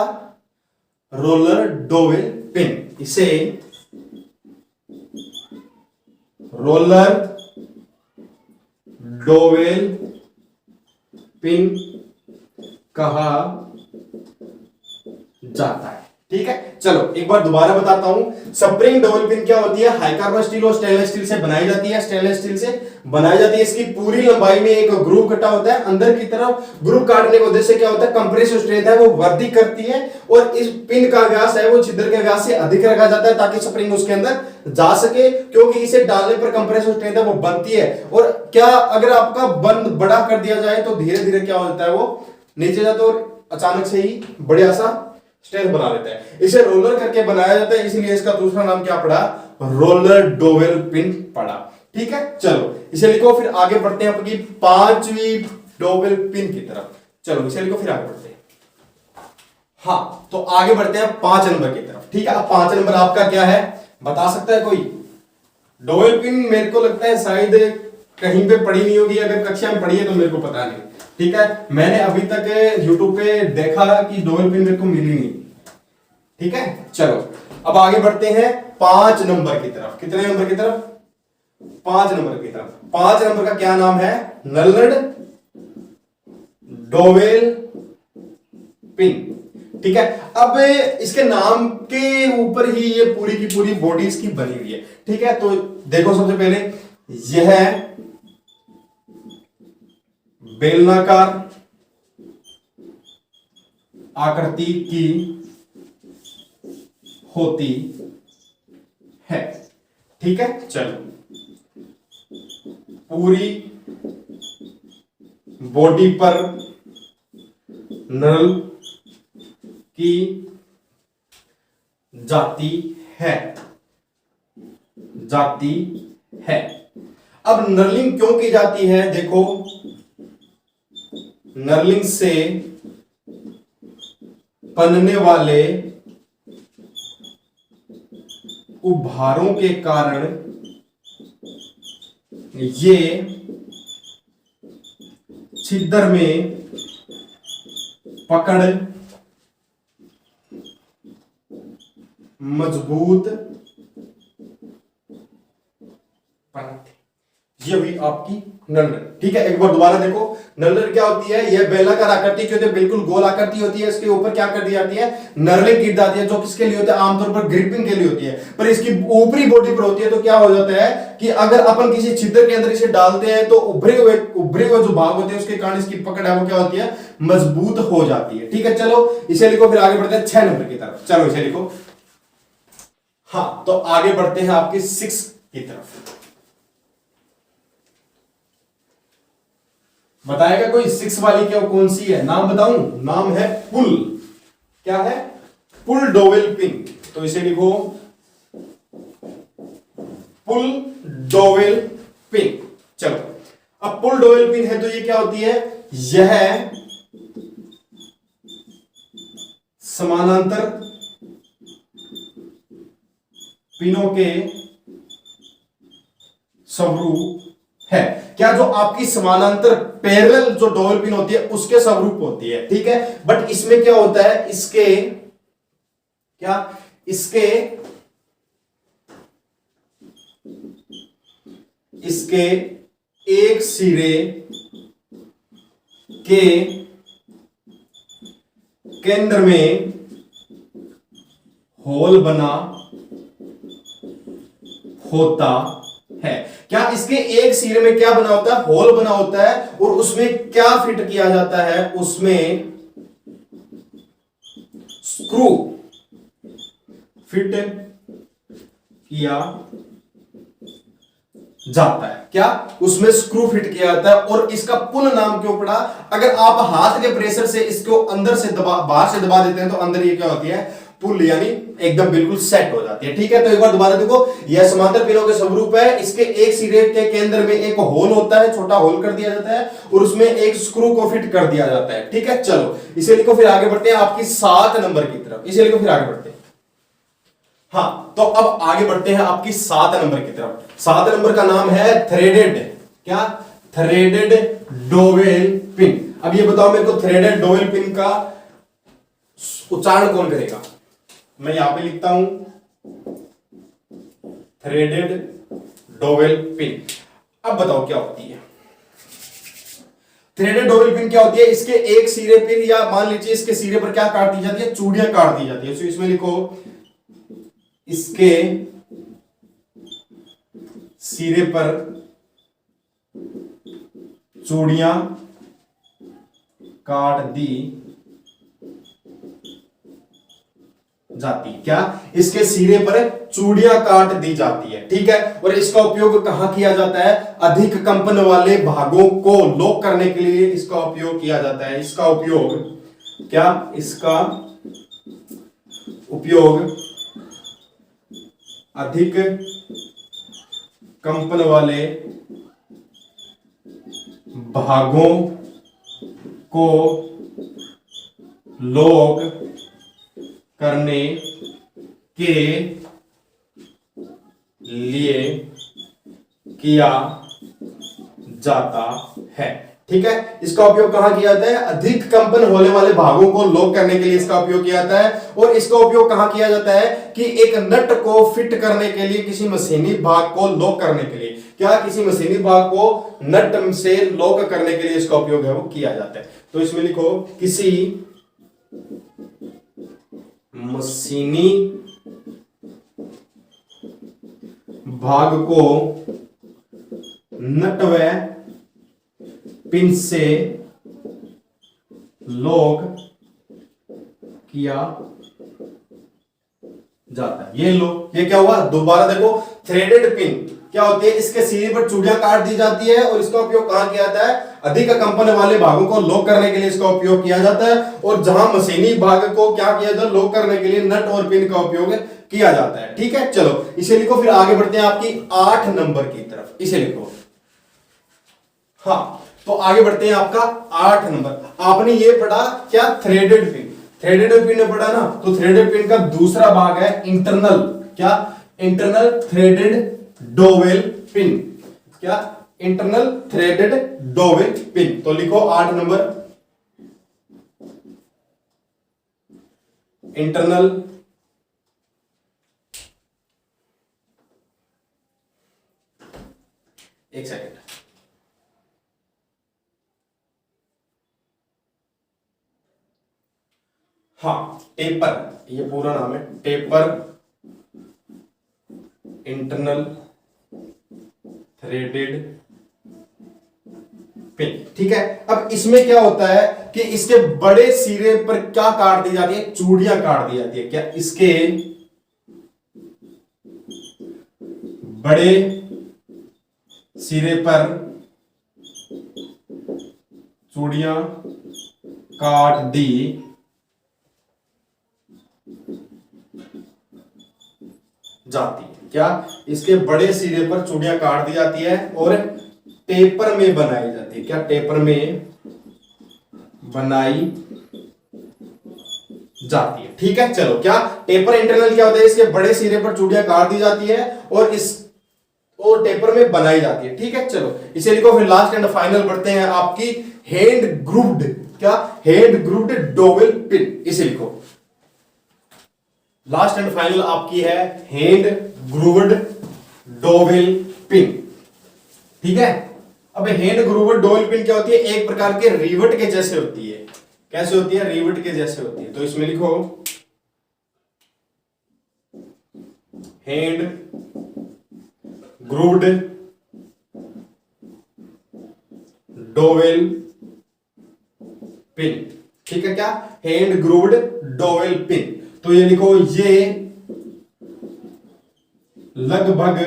रोलर डोवेल पिन। इसे रोलर डोवेल पिन कहा जाता है। ठीक है, चलो एक बार दोबारा बताता हूं। स्प्रिंग डोवेल पिन क्या होती है, हाई कार्बन स्टील और स्टेनलेस स्टील से बनाई जाती है। स्टेनलेस स्टील से बनाई जाती है, इसकी पूरी लंबाई में एक ग्रूव कटा होता है। अंदर की तरफ ग्रूव काटने के उद्देश्य क्या होता है, कंप्रेसिव स्ट्रेंथ है वो वृद्धि करती है, और इस पिन का व्यास है वो छिद्र के व्यास से अधिक रखा जाता है ताकि स्प्रिंग उसके अंदर जा सके, क्योंकि इसे डालने पर कंप्रेसिव स्ट्रेंथ है वो बनती है। और क्या अगर आपका बंद बड़ा कर दिया जाए तो धीरे धीरे क्या होता है, वो नीचे जाता है और अचानक से ही बढ़िया सा स्ट्रेंथ बना लेता है। इसे रोलर करके बनाया जाता है, इसीलिए इसका दूसरा नाम क्या पड़ा, रोलर डोवेल पिन पड़ा। ठीक है, चलो इसे लिखो, फिर आगे बढ़ते हैं आपकी पांचवी डोवेल पिन की तरफ। चलो इसे लिखो, फिर आगे बढ़ते हैं। हाँ, तो आगे बढ़ते हैं 5 नंबर की तरफ। ठीक है, अब 5 नंबर आपका क्या है, बता सकता है कोई। डोवेल पिन मेरे को लगता है शायद कहीं पे पढ़ी नहीं होगी, अगर कक्षा में पढ़ी है तो मेरे को पता नहीं। ठीक है, मैंने अभी तक YouTube पे देखा कि डोवेल पिन मेरे को मिली नहीं। ठीक है, चलो अब आगे बढ़ते हैं 5 नंबर की तरफ। कितने नंबर की तरफ, 5 नंबर की तरफ। 5 नंबर का क्या नाम है, नल्लड डोवेल पिन। ठीक है, अब इसके नाम के ऊपर ही ये पूरी की पूरी बॉडी इसकी बनी हुई है। ठीक है, तो देखो सबसे पहले यह बेलनाकार आकृति की होती है। ठीक है, चलो पूरी बॉडी पर नल की जाती है। अब नर्लिंग क्यों की जाती है, देखो नर्लिंग से पनने वाले उभारों के कारण ये छिद्र में पकड़ मजबूत बनते। ये हुई आपकी नलर, ठीक है। एक बार दोबारा देखो, नलर क्या होती है, यह बेलाकार आकृति की होती है, बिल्कुल गोल आकृति होती है। इसके ऊपर क्या कर दी जाती है, नर्लिंग की जाती है, जो किसके लिए होती है, आमतौर पर ग्रिपिंग के लिए होती है। पर इसकी ऊपरी बॉडी पर होती है, तो क्या हो जाता है कि अगर अपन किसी छिद्र के अंदर इसे डालते हैं तो उभरे हुए जो भाग होते हैं उसके कारण इसकी पकड़ है वो क्या होती है, मजबूत हो जाती है। ठीक है, चलो इसे लिखो, फिर आगे बढ़ते हैं 6 नंबर की तरफ। चलो इसे लिखो। हाँ, तो आगे बढ़ते हैं आपके 6 की तरफ। बताएगा कोई 6 वाली क्या कौन सी है, नाम बताऊं? नाम है पुल। क्या है? पुल डोवेल पिन। तो इसे लिखो पुल डोवेल पिन। चलो, अब पुल डोवेल पिन है तो ये क्या होती है, यह समानांतर पिनों के स्वरूप है। क्या? जो आपकी समानांतर पैरेलल जो डोवेल पिन होती है उसके स्वरूप होती है। ठीक है, बट इसमें क्या होता है, इसके एक सिरे के केंद्र में होल बना होता है। क्या? इसके एक सिरे में क्या बना होता है, होल बना होता है, और उसमें क्या फिट किया जाता है, उसमें स्क्रू फिट किया जाता है। क्या? उसमें स्क्रू फिट किया जाता है, और इसका पुल नाम क्यों पड़ा? अगर आप हाथ के प्रेशर से इसको अंदर से बाहर से दबा देते हैं तो अंदर ये क्या होती है, पुल, यानी एकदम बिल्कुल सेट हो जाती है। ठीक है, तो एक बार दोबारा देखो, यह समांतर पिनों के स्वरूप है। इसके एक सिरे के केंद्र में एक होल होता है, छोटा होल कर दिया जाता है, और उसमें एक स्क्रू को फिट कर दिया जाता है। ठीक है, चलो इसे लिखो, फिर आगे बढ़ते हैं आपकी 7 नंबर की तरफ। इसे लिखो, फिर आगे बढ़ते हैं। हाँ, तो अब आगे बढ़ते हैं आपकी 7 नंबर की तरफ। 7 नंबर का नाम है थ्रेडेड। क्या? Threaded dowel pin. अब ये बताओ मेरे को, थ्रेडेड डोवेल पिन का उच्चारण कौन करेगा? मैं यहां पे लिखता हूं थ्रेडेड डोवेल पिन। अब बताओ क्या होती है थ्रेडेड डोवेल पिन? क्या होती है, इसके एक सिरे पर, या मान लीजिए इसके सिरे पर क्या काट दी जाती है, चूड़ियां काट दी जाती है। तो इसमें लिखो, इसके सिरे पर चूड़ियां काट दी जाती। क्या? इसके सिरे पर चूड़ियां काट दी जाती है। ठीक है, और इसका उपयोग कहां किया जाता है, अधिक कंपन वाले भागों को लॉक करने के लिए इसका उपयोग किया जाता है। इसका उपयोग क्या? इसका उपयोग अधिक कंपन वाले भागों को लॉक करने के लिए किया जाता है। ठीक है, इसका उपयोग कहां किया जाता है, अधिक कंपन होने वाले भागों को लॉक करने के लिए इसका उपयोग किया जाता है। और इसका उपयोग कहां किया जाता है कि एक नट को फिट करने के लिए, किसी मशीनी भाग को लॉक करने के लिए। क्या? किसी मशीनी भाग को नट से लॉक करने के लिए इसका उपयोग है वो किया जाता है। तो इसमें लिखो, किसी मशीनी भाग को नट व पिन से लॉक किया जाता है। ये लो, ये क्या हुआ, दोबारा देखो, थ्रेडेड पिन क्या होती है, इसके सिरे पर चूड़ियां काट दी जाती है, और इसका उपयोग कहां किया जाता है, अधिक कंपन वाले भागों को लॉक करने के लिए इसका उपयोग किया जाता है। और जहां मशीनी भाग को क्या किया जाता है, लॉक करने के लिए नट और पिन का उपयोग किया जाता है। ठीक है, चलो इसे लिखो, फिर आगे बढ़ते हैं आपकी 8 नंबर की तरफ। इसे लिखो। हाँ, तो आगे बढ़ते हैं आपका 8 नंबर। आपने ये पढ़ा क्या, थ्रेडेड पिन। थ्रेडेड पिन ने पढ़ा ना, तो थ्रेडेड पिन का दूसरा भाग है इंटरनल। क्या? Internal threaded dowel pin. क्या? Internal threaded dowel pin. तो लिखो 8 नंबर, इंटरनल एक सेकेंड, हाँ, टेपर, ये पूरा नाम है टेपर इंटरनल थ्रेडेड पिन। ठीक है, अब इसमें क्या होता है कि इसके बड़े सिरे पर क्या काट दी जाती है, चूड़ियां काट दी जाती है। क्या इसके बड़े सिरे पर चूड़ियां काट दी जाती है। क्या इसके बड़े सिरे पर चूड़ियां काट दी जाती है और टेपर में बनाई जाती है। क्या टेपर में बनाई जाती है। ठीक है, चलो, क्या टेपर इंटरनल क्या होता है, इसके बड़े सिरे पर चूड़ियां काट दी जाती है और टेपर में बनाई जाती है। ठीक है, चलो इसे लिखो। फिर लास्ट एंड फाइनल बढ़ते हैं आपकी हैंड ग्रूव्ड, क्या हैंड ग्रूव्ड डोवेल पिन, इसे लिखो। लास्ट एंड फाइनल आपकी है हैंड ग्रूव्ड डोवेल पिन। ठीक है, अब हैंड ग्रूव्ड डोवेल पिन क्या होती है, एक प्रकार के रिवट के जैसे होती है। कैसे होती है, रिवट के जैसे होती है। तो इसमें लिखो हैंड ग्रूव्ड डोवेल पिन। ठीक है, क्या हैंड ग्रूव्ड डोवेल पिन। तो ये लिखो, ये लगभग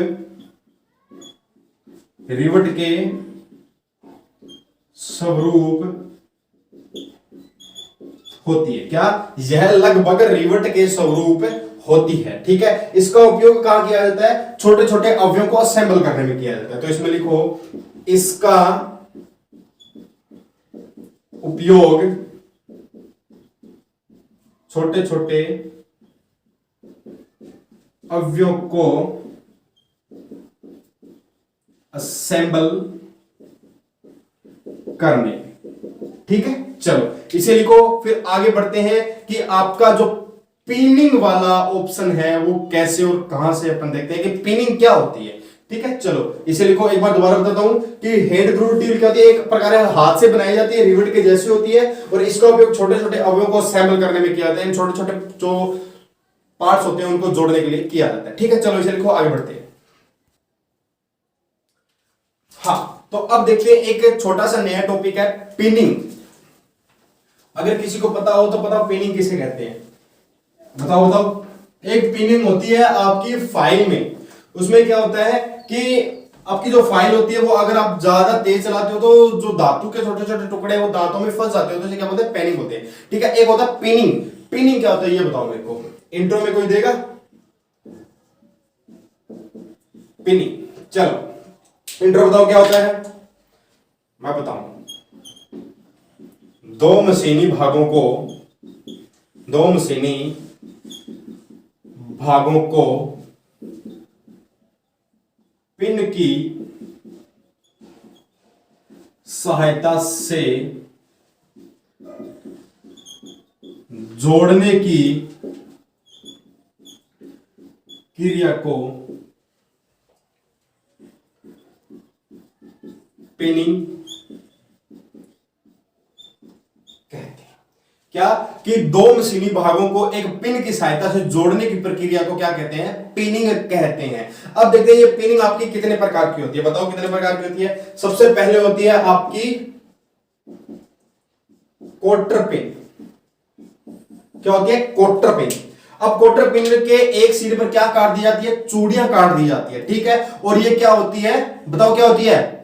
रिवट के स्वरूप होती है। क्या यह लगभग रिवट के स्वरूप होती है। ठीक है, इसका उपयोग कहां किया जाता है, छोटे छोटे अवयवों को असेंबल करने में किया जाता है। तो इसमें लिखो, इसका उपयोग छोटे छोटे अवयवों को असेंबल करने। ठीक है, चलो इसे लिखो। फिर आगे बढ़ते हैं कि आपका जो पिनिंग वाला ऑप्शन है वो कैसे और कहां से अपन देखते हैं कि पिनिंग क्या होती है। ठीक है, चलो इसे लिखो। एक बार दोबारा बताता हूं कि हैंड ग्रूव्ड टूल क्या होती है, एक प्रकार हाथ से बनाई जाती है, रिवेट के जैसी होती है और इसका उपयोग छोटे छोटे अवयवों को असेंबल करने में किया जाता है। छोटे छोटे जो पार्ट्स होते हैं उनको जोड़ने के लिए किया जाता है। ठीक है, चलो इसे लिखो, आगे बढ़ते हैं। हाँ, तो अब देखते हैं एक छोटा सा नया टॉपिक है, पिनिंग। अगर किसी को पता हो तो बताओ पिनिंग किसे कहते हैं, बताओ बताओ। एक पिनिंग होती है आपकी फाइल में। उसमें क्या होता है कि आपकी जो फाइल होती है वो अगर आप ज्यादा तेज चलाते हो तो जो धातु के छोटे छोटे टुकड़े वो दांतों में फंस जाते हो, तो इसे क्या बोलते हैं, पेनिंग होते हैं। ठीक है, एक होता है पिनिंग। पिनिंग क्या होता है ये बताओ मेरे को, इंट्रो में कोई देगा पिनिंग। चलो इंट्रो बताओ क्या होता है, मैं बताऊं। दो मशीनी भागों को पिन की सहायता से जोड़ने की क्रिया को पिनिंग कहते हैं। क्या कि दो मशीनी भागों को एक पिन की सहायता से जोड़ने की प्रक्रिया को क्या कहते हैं, पिनिंग कहते हैं। अब देखते हैं ये पिनिंग आपकी कितने प्रकार की होती है, बताओ कितने प्रकार की होती है। सबसे पहले होती है आपकी कोटर पिन। क्या होती है, कोटर पिन। अब कोटर पिन के एक सिरे पर क्या काट दी जाती है, चूड़ियां काट दी जाती है। ठीक है, और ये क्या होती है, बताओ क्या होती है,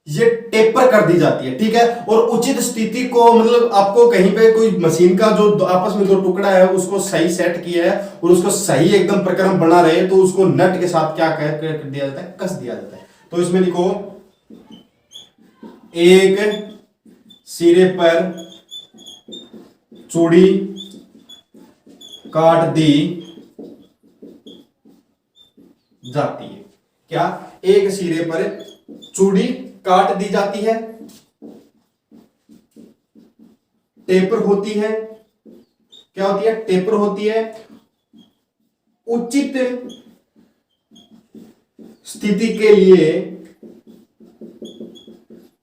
ये टेपर कर दी जाती है। ठीक है, और उचित स्थिति को मतलब आपको कहीं पे कोई मशीन का जो आपस में दो टुकड़ा है उसको सही सेट किया है और उसको सही एकदम प्रक्रम बना रहे तो उसको नट के साथ क्या कर दिया जाता है, कस दिया जाता है। तो इसमें लिखो, एक सिरे पर चूड़ी काट दी जाती है। क्या, एक सिरे पर चूड़ी काट दी जाती है, टेपर होती है। क्या होती है, टेपर होती है। उचित स्थिति के लिए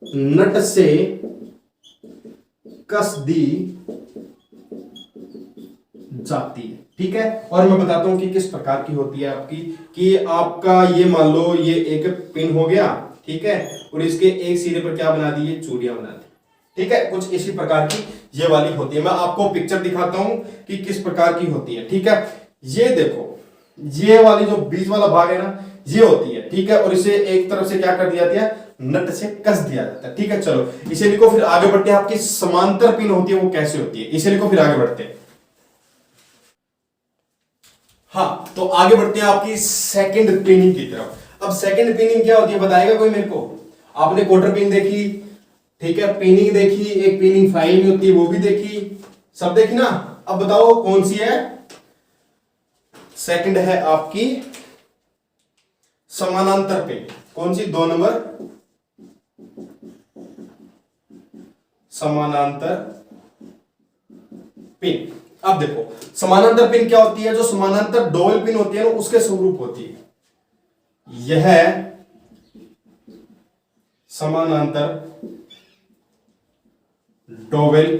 नट से कस दी जाती है। ठीक है, और मैं बताता हूं कि किस प्रकार की होती है आपकी, कि आपका ये मान लो ये एक पिन हो गया, ठीक है, और इसके एक सिरे पर क्या बना दी, ये चूड़ियां बना दी। ठीक है, कुछ इसी प्रकार की ये वाली होती है। मैं आपको पिक्चर दिखाता हूं कि किस प्रकार की होती है। ठीक है, ये देखो, ये वाली जो बीच वाला भाग है ना, ये होती है। ठीक है, और इसे एक तरफ से क्या कर दिया जाता है, नट से कस दिया जाता है। ठीक है, चलो इसे लिखो, फिर आगे बढ़ते हैं। आपकी समांतर पिन होती है वो कैसे होती है, इसे लिखो, फिर आगे बढ़ते हैं। हाँ, तो आगे बढ़ते हैं आपकी सेकंड पिनिंग की तरफ। अब सेकंड पिनिंग क्या होती है बताएगा कोई मेरे को? आपने क्वार्टर पिन देखी, ठीक है, पिनिंग देखी, एक पिनिंग फाइल में होती है वो भी देखी, सब देखी ना। अब बताओ कौन सी है? सेकंड है आपकी समानांतर पिन। कौन सी? 2 नंबर, समानांतर पिन। अब देखो समानांतर पिन क्या होती है, जो समानांतर डोवेल पिन होती है ना उसके स्वरूप होती है। यह समानांतर डोवेल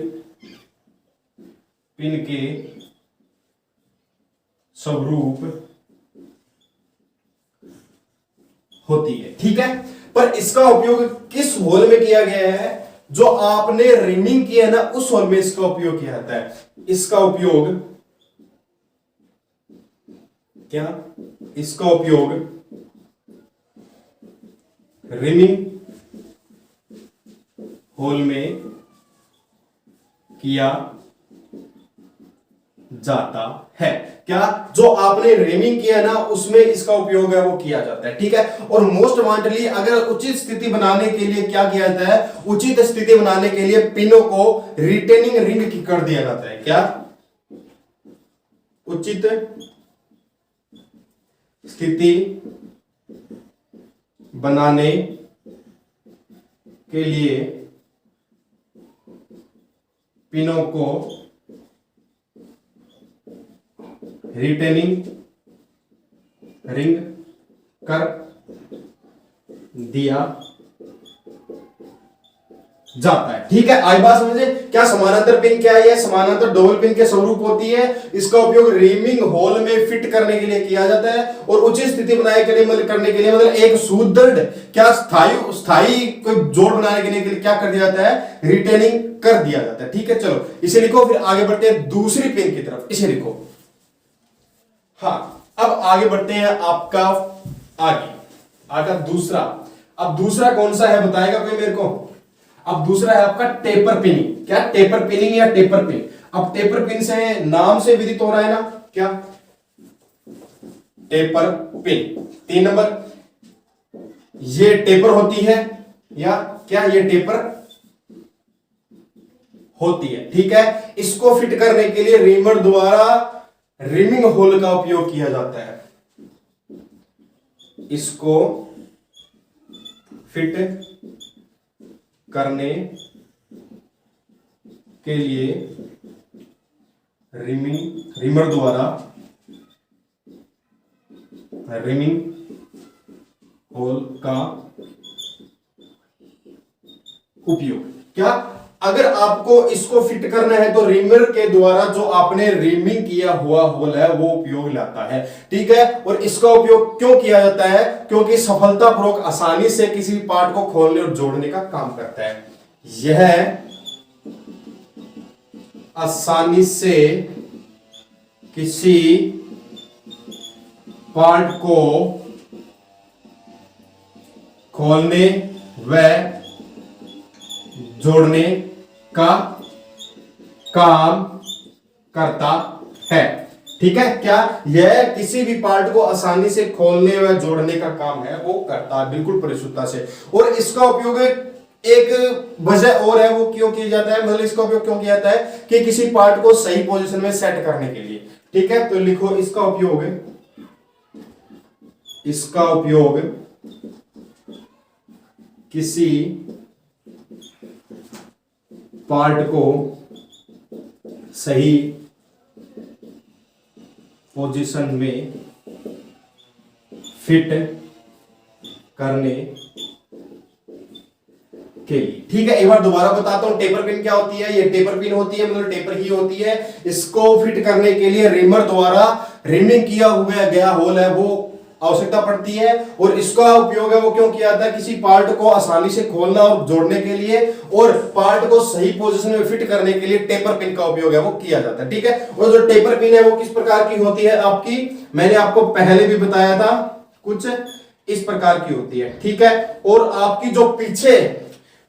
पिन के स्वरूप होती है। ठीक है, पर इसका उपयोग किस होल में किया गया है? जो आपने रिमिंग किया है ना उस होल में इसका उपयोग किया जाता है। इसका उपयोग क्या? इसका उपयोग रिमिंग होल में किया जाता है। क्या? जो आपने रेमिंग किया ना उसमें इसका उपयोग है वो किया जाता है। ठीक है, और मोस्ट वांटली अगर उचित स्थिति बनाने के लिए क्या किया जाता है, उचित स्थिति बनाने के लिए पिनों को रिटेनिंग रिंग की कर दिया जाता है। क्या? उचित स्थिति बनाने के लिए पिनों को रिटेनिंग रिंग कर दिया जाता है। ठीक है, आई बात समझे? क्या समानांतर पिन क्या है? समानांतर डबल पिन के स्वरूप होती है। इसका उपयोग रिमिंग होल में फिट करने के लिए किया जाता है और उचित स्थिति बनाए करने के लिए मतलब एक सुदृढ़ क्या स्थायी कोई जोड़ बनाने के लिए क्या कर दिया जाता है? रिटेनिंग कर दिया जाता है। ठीक है, चलो इसे लिखो, फिर आगे बढ़ते हैं दूसरी पिन की तरफ। इसे लिखो। हाँ, अब आगे बढ़ते हैं आपका आगे दूसरा। अब दूसरा कौन सा है बताएगा कोई मेरे को? अब दूसरा है आपका टेपर पिनिंग। क्या? टेपर पिनिंग या टेपर पिन। अब टेपर पिन से नाम से विदित हो रहा है ना, क्या? टेपर पिन 3 नंबर, ये टेपर होती है या क्या? ये टेपर होती है। ठीक है, इसको फिट करने के लिए रिमर द्वारा रिमिंग होल का उपयोग किया जाता है। इसको फिट करने के लिए रिमर द्वारा रिमिंग होल का उपयोग। क्या? अगर आपको इसको फिट करना है तो रिमर के द्वारा जो आपने रिमिंग किया हुआ होल है वो उपयोग लाता है। ठीक है, और इसका उपयोग क्यों किया जाता है? क्योंकि सफलतापूर्वक आसानी से किसी पार्ट को खोलने और जोड़ने का काम करता है। यह आसानी से किसी पार्ट को खोलने व जोड़ने का काम करता है। ठीक है, क्या? यह किसी भी पार्ट को आसानी से खोलने व जोड़ने का काम है वो करता है, बिल्कुल परिशुद्धता से। और इसका उपयोग एक वजह और है, वो क्यों किया जाता है, मतलब इसका उपयोग क्यों किया जाता है कि किसी पार्ट को सही पोजीशन में सेट करने के लिए। ठीक है, तो लिखो इसका उपयोग किसी पार्ट को सही पोजीशन में फिट करने के लिए। ठीक है, एक बार दोबारा बताता हूं, टेपर पिन क्या होती है। ये टेपर पिन होती है, मतलब टेपर ही होती है। इसको फिट करने के लिए रिमर द्वारा रिमिंग किया हुआ गया होल है वो आवश्यकता पड़ती है। और इसका उपयोग है वो क्यों किया जाता है, किसी पार्ट को आसानी से खोलना और जोड़ने के लिए, और पार्ट को सही पोजीशन में फिट करने के लिए टेपर पिन का उपयोग है वो किया जाता है। ठीक है, और जो टेपर पिन है वो किस प्रकार की होती है आपकी, मैंने आपको पहले भी बताया था, कुछ इस प्रकार की होती है। ठीक है, और आपकी जो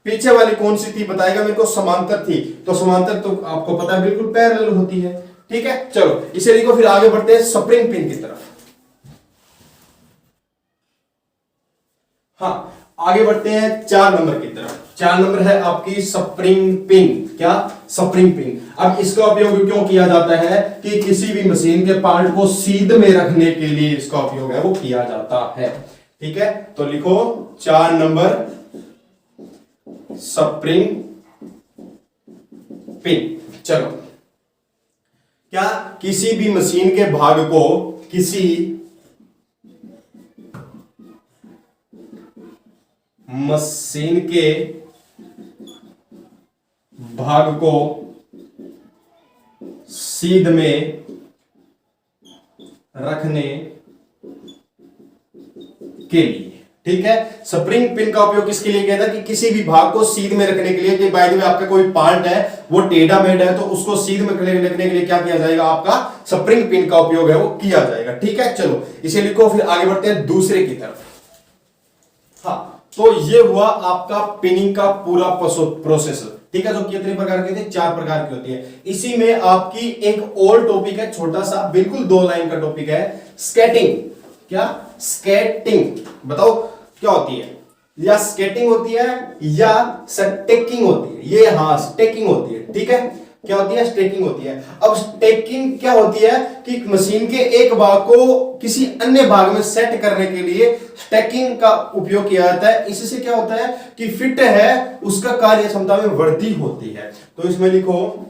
पीछे वाली कौन सी थी बताएगा मेरे को, समांतर थी। तो समांतर तो आपको पता है बिल्कुल पैरेलल होती है। ठीक है, चलो इसे देखो, फिर आगे बढ़ते हैं स्प्रिंग पिन की तरफ। हाँ, आगे बढ़ते हैं 4 नंबर की तरफ। 4 नंबर है आपकी स्प्रिंग पिन। क्या, स्प्रिंग पिन। अब इसका उपयोग क्यों किया जाता है कि किसी भी मशीन के पार्ट को सीध में रखने के लिए इसका उपयोग है वो किया जाता है। ठीक है, तो लिखो 4 नंबर स्प्रिंग पिन। चलो, क्या किसी भी मशीन के भाग को किसी मशीन के भाग को सीध में रखने के लिए। ठीक है, स्प्रिंग पिन का उपयोग किसके लिए किया था कि किसी भी भाग को सीध में रखने के लिए, कि बाय द वे आपका कोई पार्ट है वो टेढ़ा मेढ़ा है तो उसको सीध में रखने के लिए क्या किया जाएगा, आपका स्प्रिंग पिन का उपयोग है वो किया जाएगा। ठीक है, चलो इसे लिखो, फिर आगे बढ़ते हैं दूसरे की तरफ। हाँ, तो ये हुआ आपका पिनिंग का पूरा प्रोसेस। ठीक है, जो कितने प्रकार के थे, 4 प्रकार की होती है। इसी में आपकी एक और टॉपिक है, छोटा सा बिल्कुल 2 लाइन का टॉपिक है, स्केटिंग। क्या, स्केटिंग, बताओ क्या होती है, या स्केटिंग होती है या स्टेकिंग होती है। ये हाँ, स्टेकिंग होती है। ठीक है, क्या होती है, स्टेकिंग होती है। अब स्टेकिंग क्या होती है कि मशीन के एक भाग को किसी अन्य भाग में सेट करने के लिए स्टेकिंग का उपयोग किया जाता है। इससे क्या होता है कि फिट है उसका कार्य क्षमता में वृद्धि होती है। तो इसमें लिखो,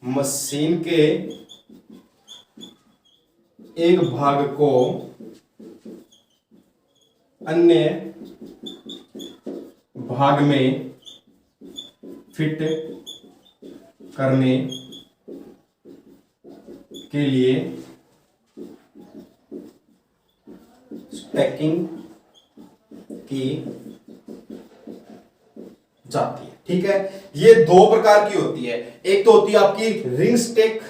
मशीन के एक भाग को अन्य भाग में फिट करने के लिए स्टैकिंग की जाती है। ठीक है, ये 2 प्रकार की होती है। एक तो होती है आपकी रिंग स्टेक,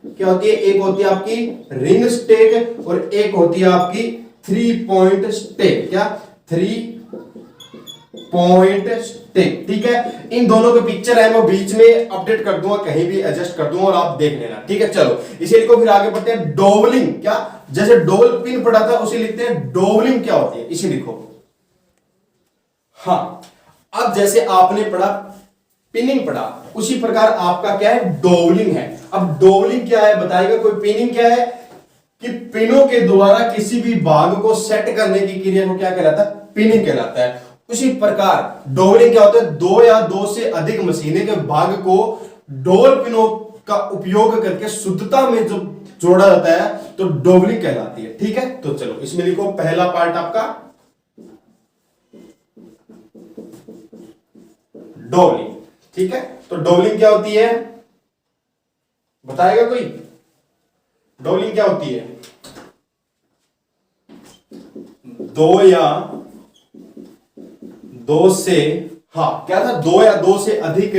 क्या होती है, एक होती है आपकी रिंग स्टेक और एक होती है आपकी 3 पॉइंट स्टेक। क्या, 3 पॉइंट स्टेक। ठीक है, इन दोनों के पिक्चर है मैं बीच में अपडेट कर दूंगा, कहीं भी एडजस्ट कर दूंगा और आप देख लेना। ठीक है, चलो इसे लिखो, फिर आगे बढ़ते हैं डोवलिंग। क्या, जैसे डोवल पिन पढ़ा था उसे लिखते हैं डोवलिंग क्या होती है, इसे लिखो। हाँ, अब जैसे आपने पढ़ा पिनिंग पढ़ा, उसी प्रकार आपका क्या है, डोवलिंग है। अब डोवलिंग क्या है बताएगा कोई, पिनिंग क्या है कि पिनों के द्वारा किसी भी भाग को सेट करने की क्रिया को क्या कहलाता है, पिनिंग कहलाता है। उसी प्रकार डोवलिंग क्या होता है, 2 या 2 से अधिक मशीनें के भाग को डोवल पिनों का उपयोग करके शुद्धता में जो जोड़ा जाता है तो डोवलिंग कहलाती है। ठीक है, तो चलो इसमें लिखो, पहला पार्ट आपका डोवलिंग। ठीक है, तो डोवलिंग क्या होती है बताएगा कोई, डोवलिंग क्या होती है, 2 या 2 से, हाँ क्या था, 2 या 2 से अधिक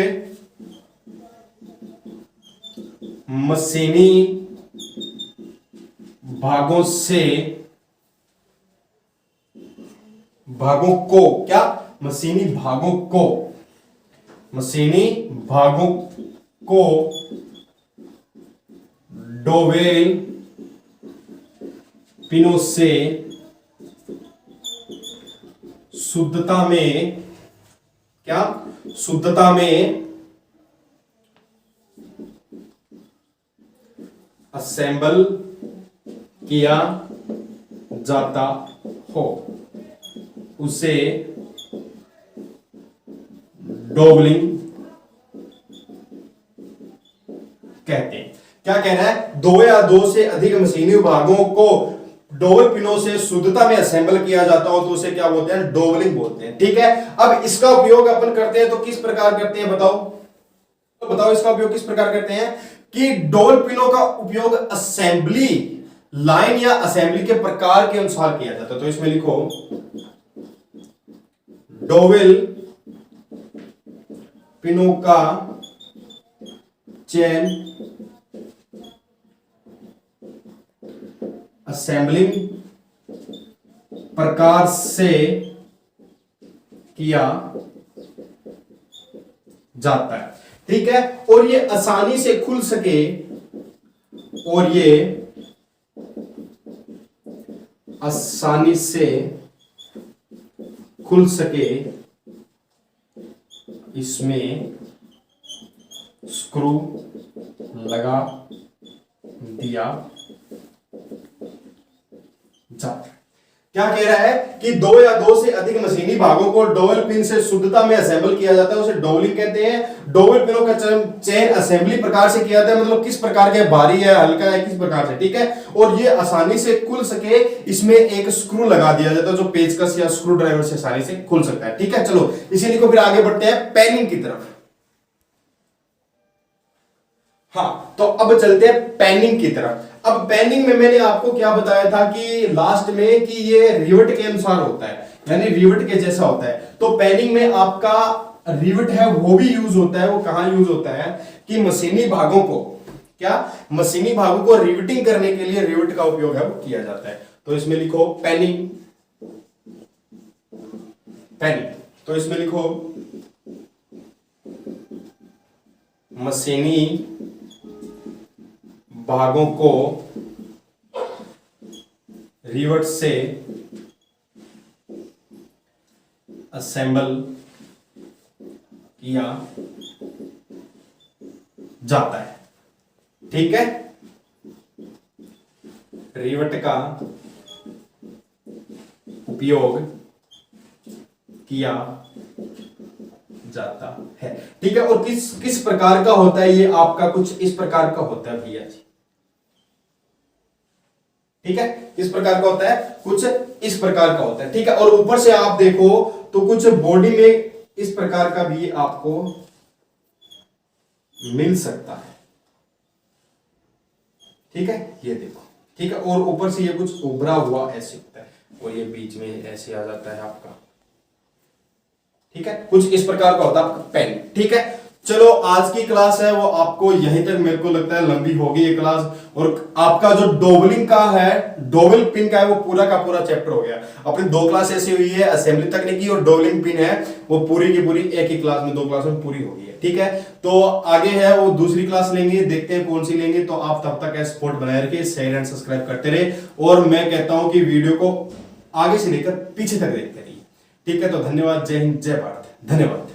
मशीनी भागों से, भागों को, क्या, मशीनी भागों को, मशीनी भागों को डोवेल पिनों से शुद्धता में, क्या, शुद्धता में असेंबल किया जाता हो उसे डोवलिंग कहते हैं। क्या कहना है, 2 या 2 से अधिक मशीनी भागों को डोवल पिनों से शुद्धता में असेंबल किया जाता हो तो उसे क्या बोलते हैं, डोवलिंग बोलते हैं। ठीक है, अब इसका उपयोग अपन करते हैं तो किस प्रकार करते हैं बताओ, तो बताओ इसका उपयोग किस प्रकार करते हैं कि डोवल पिनों का उपयोग असेंबली लाइन या असेंबली के प्रकार के अनुसार किया जाता है। तो इसमें लिखो डोवेल पिनों का चेन असेंबलिंग प्रकार से किया जाता है। ठीक है, और ये आसानी से खुल सके, और ये आसानी से खुल सके इसमें स्क्रू लगा दिया जाता है। क्या कह रहा है कि दो या दो से अधिक मशीनी भागों को डोवल पिन से शुद्धता में असेंबल किया जाता है, उसे डोवलिंग कहते हैं। डोवल पिनों का चेन असेंबली प्रकार से किया जाता है, मतलब किस प्रकार के, भारी है, हल्का है, किस प्रकार से। ठीक है, और ये आसानी से खुल सके इसमें एक स्क्रू लगा दिया जाता है जो पेचकस या स्क्रू ड्राइवर से आसानी से खुल सकता है। ठीक है, चलो इसीलिए को फिर आगे बढ़ते हैं पेनिंग की तरफ। हाँ, तो अब चलते हैं पेनिंग की तरफ। अब पेनिंग में मैंने आपको क्या बताया था कि लास्ट में कि ये रिवेट के अनुसार होता है, यानी रिवेट के जैसा होता है। तो पेनिंग में आपका रिवेट है वो भी यूज होता है। वो कहां यूज होता है कि मशीनी भागों को, क्या मशीनी भागों को रिवेटिंग करने के लिए रिवेट का उपयोग है वो किया जाता है। तो इसमें लिखो पेनिंग, पेनिंग, तो इसमें लिखो मशीनी भागों को रिवेट से असेंबल किया जाता है। ठीक है, रिवेट का उपयोग किया जाता है। ठीक है, और किस किस प्रकार का होता है ये आपका, कुछ इस प्रकार का होता है भैया जी। ठीक है, किस प्रकार का होता है, कुछ इस प्रकार का होता है। ठीक है, और ऊपर से आप देखो तो कुछ बॉडी में इस प्रकार का भी आपको मिल सकता है। ठीक है, ये देखो। ठीक है, और ऊपर से ये कुछ उभरा हुआ ऐसे होता है, और ये बीच में ऐसे आ जाता है आपका। ठीक है, कुछ इस प्रकार का होता है आपका पेन। ठीक है, चलो आज की क्लास है वो आपको यहीं तक मेरे को लगता है लंबी होगी ये क्लास, और आपका जो डोवलिंग का है, डोवल पिन का है, वो पूरा का पूरा चैप्टर हो गया। अपनी दो क्लास ऐसी हुई है, असेंबली तकनीकी और डोवलिंग पिन है, वो पूरी की पूरी एक ही क्लास में, दो क्लास में पूरी होगी। ठीक है, तो आगे है वो दूसरी क्लास लेंगे, देखते हैं कौन सी लेंगे। तो आप तब तक सपोर्ट बनाए रखिए, शेयर एंड सब्सक्राइब करते रहे, और मैं कहता हूं कि वीडियो को आगे से लेकर पीछे तक देखते रहिए। ठीक है, तो धन्यवाद, जय हिंद, जय भारत, धन्यवाद।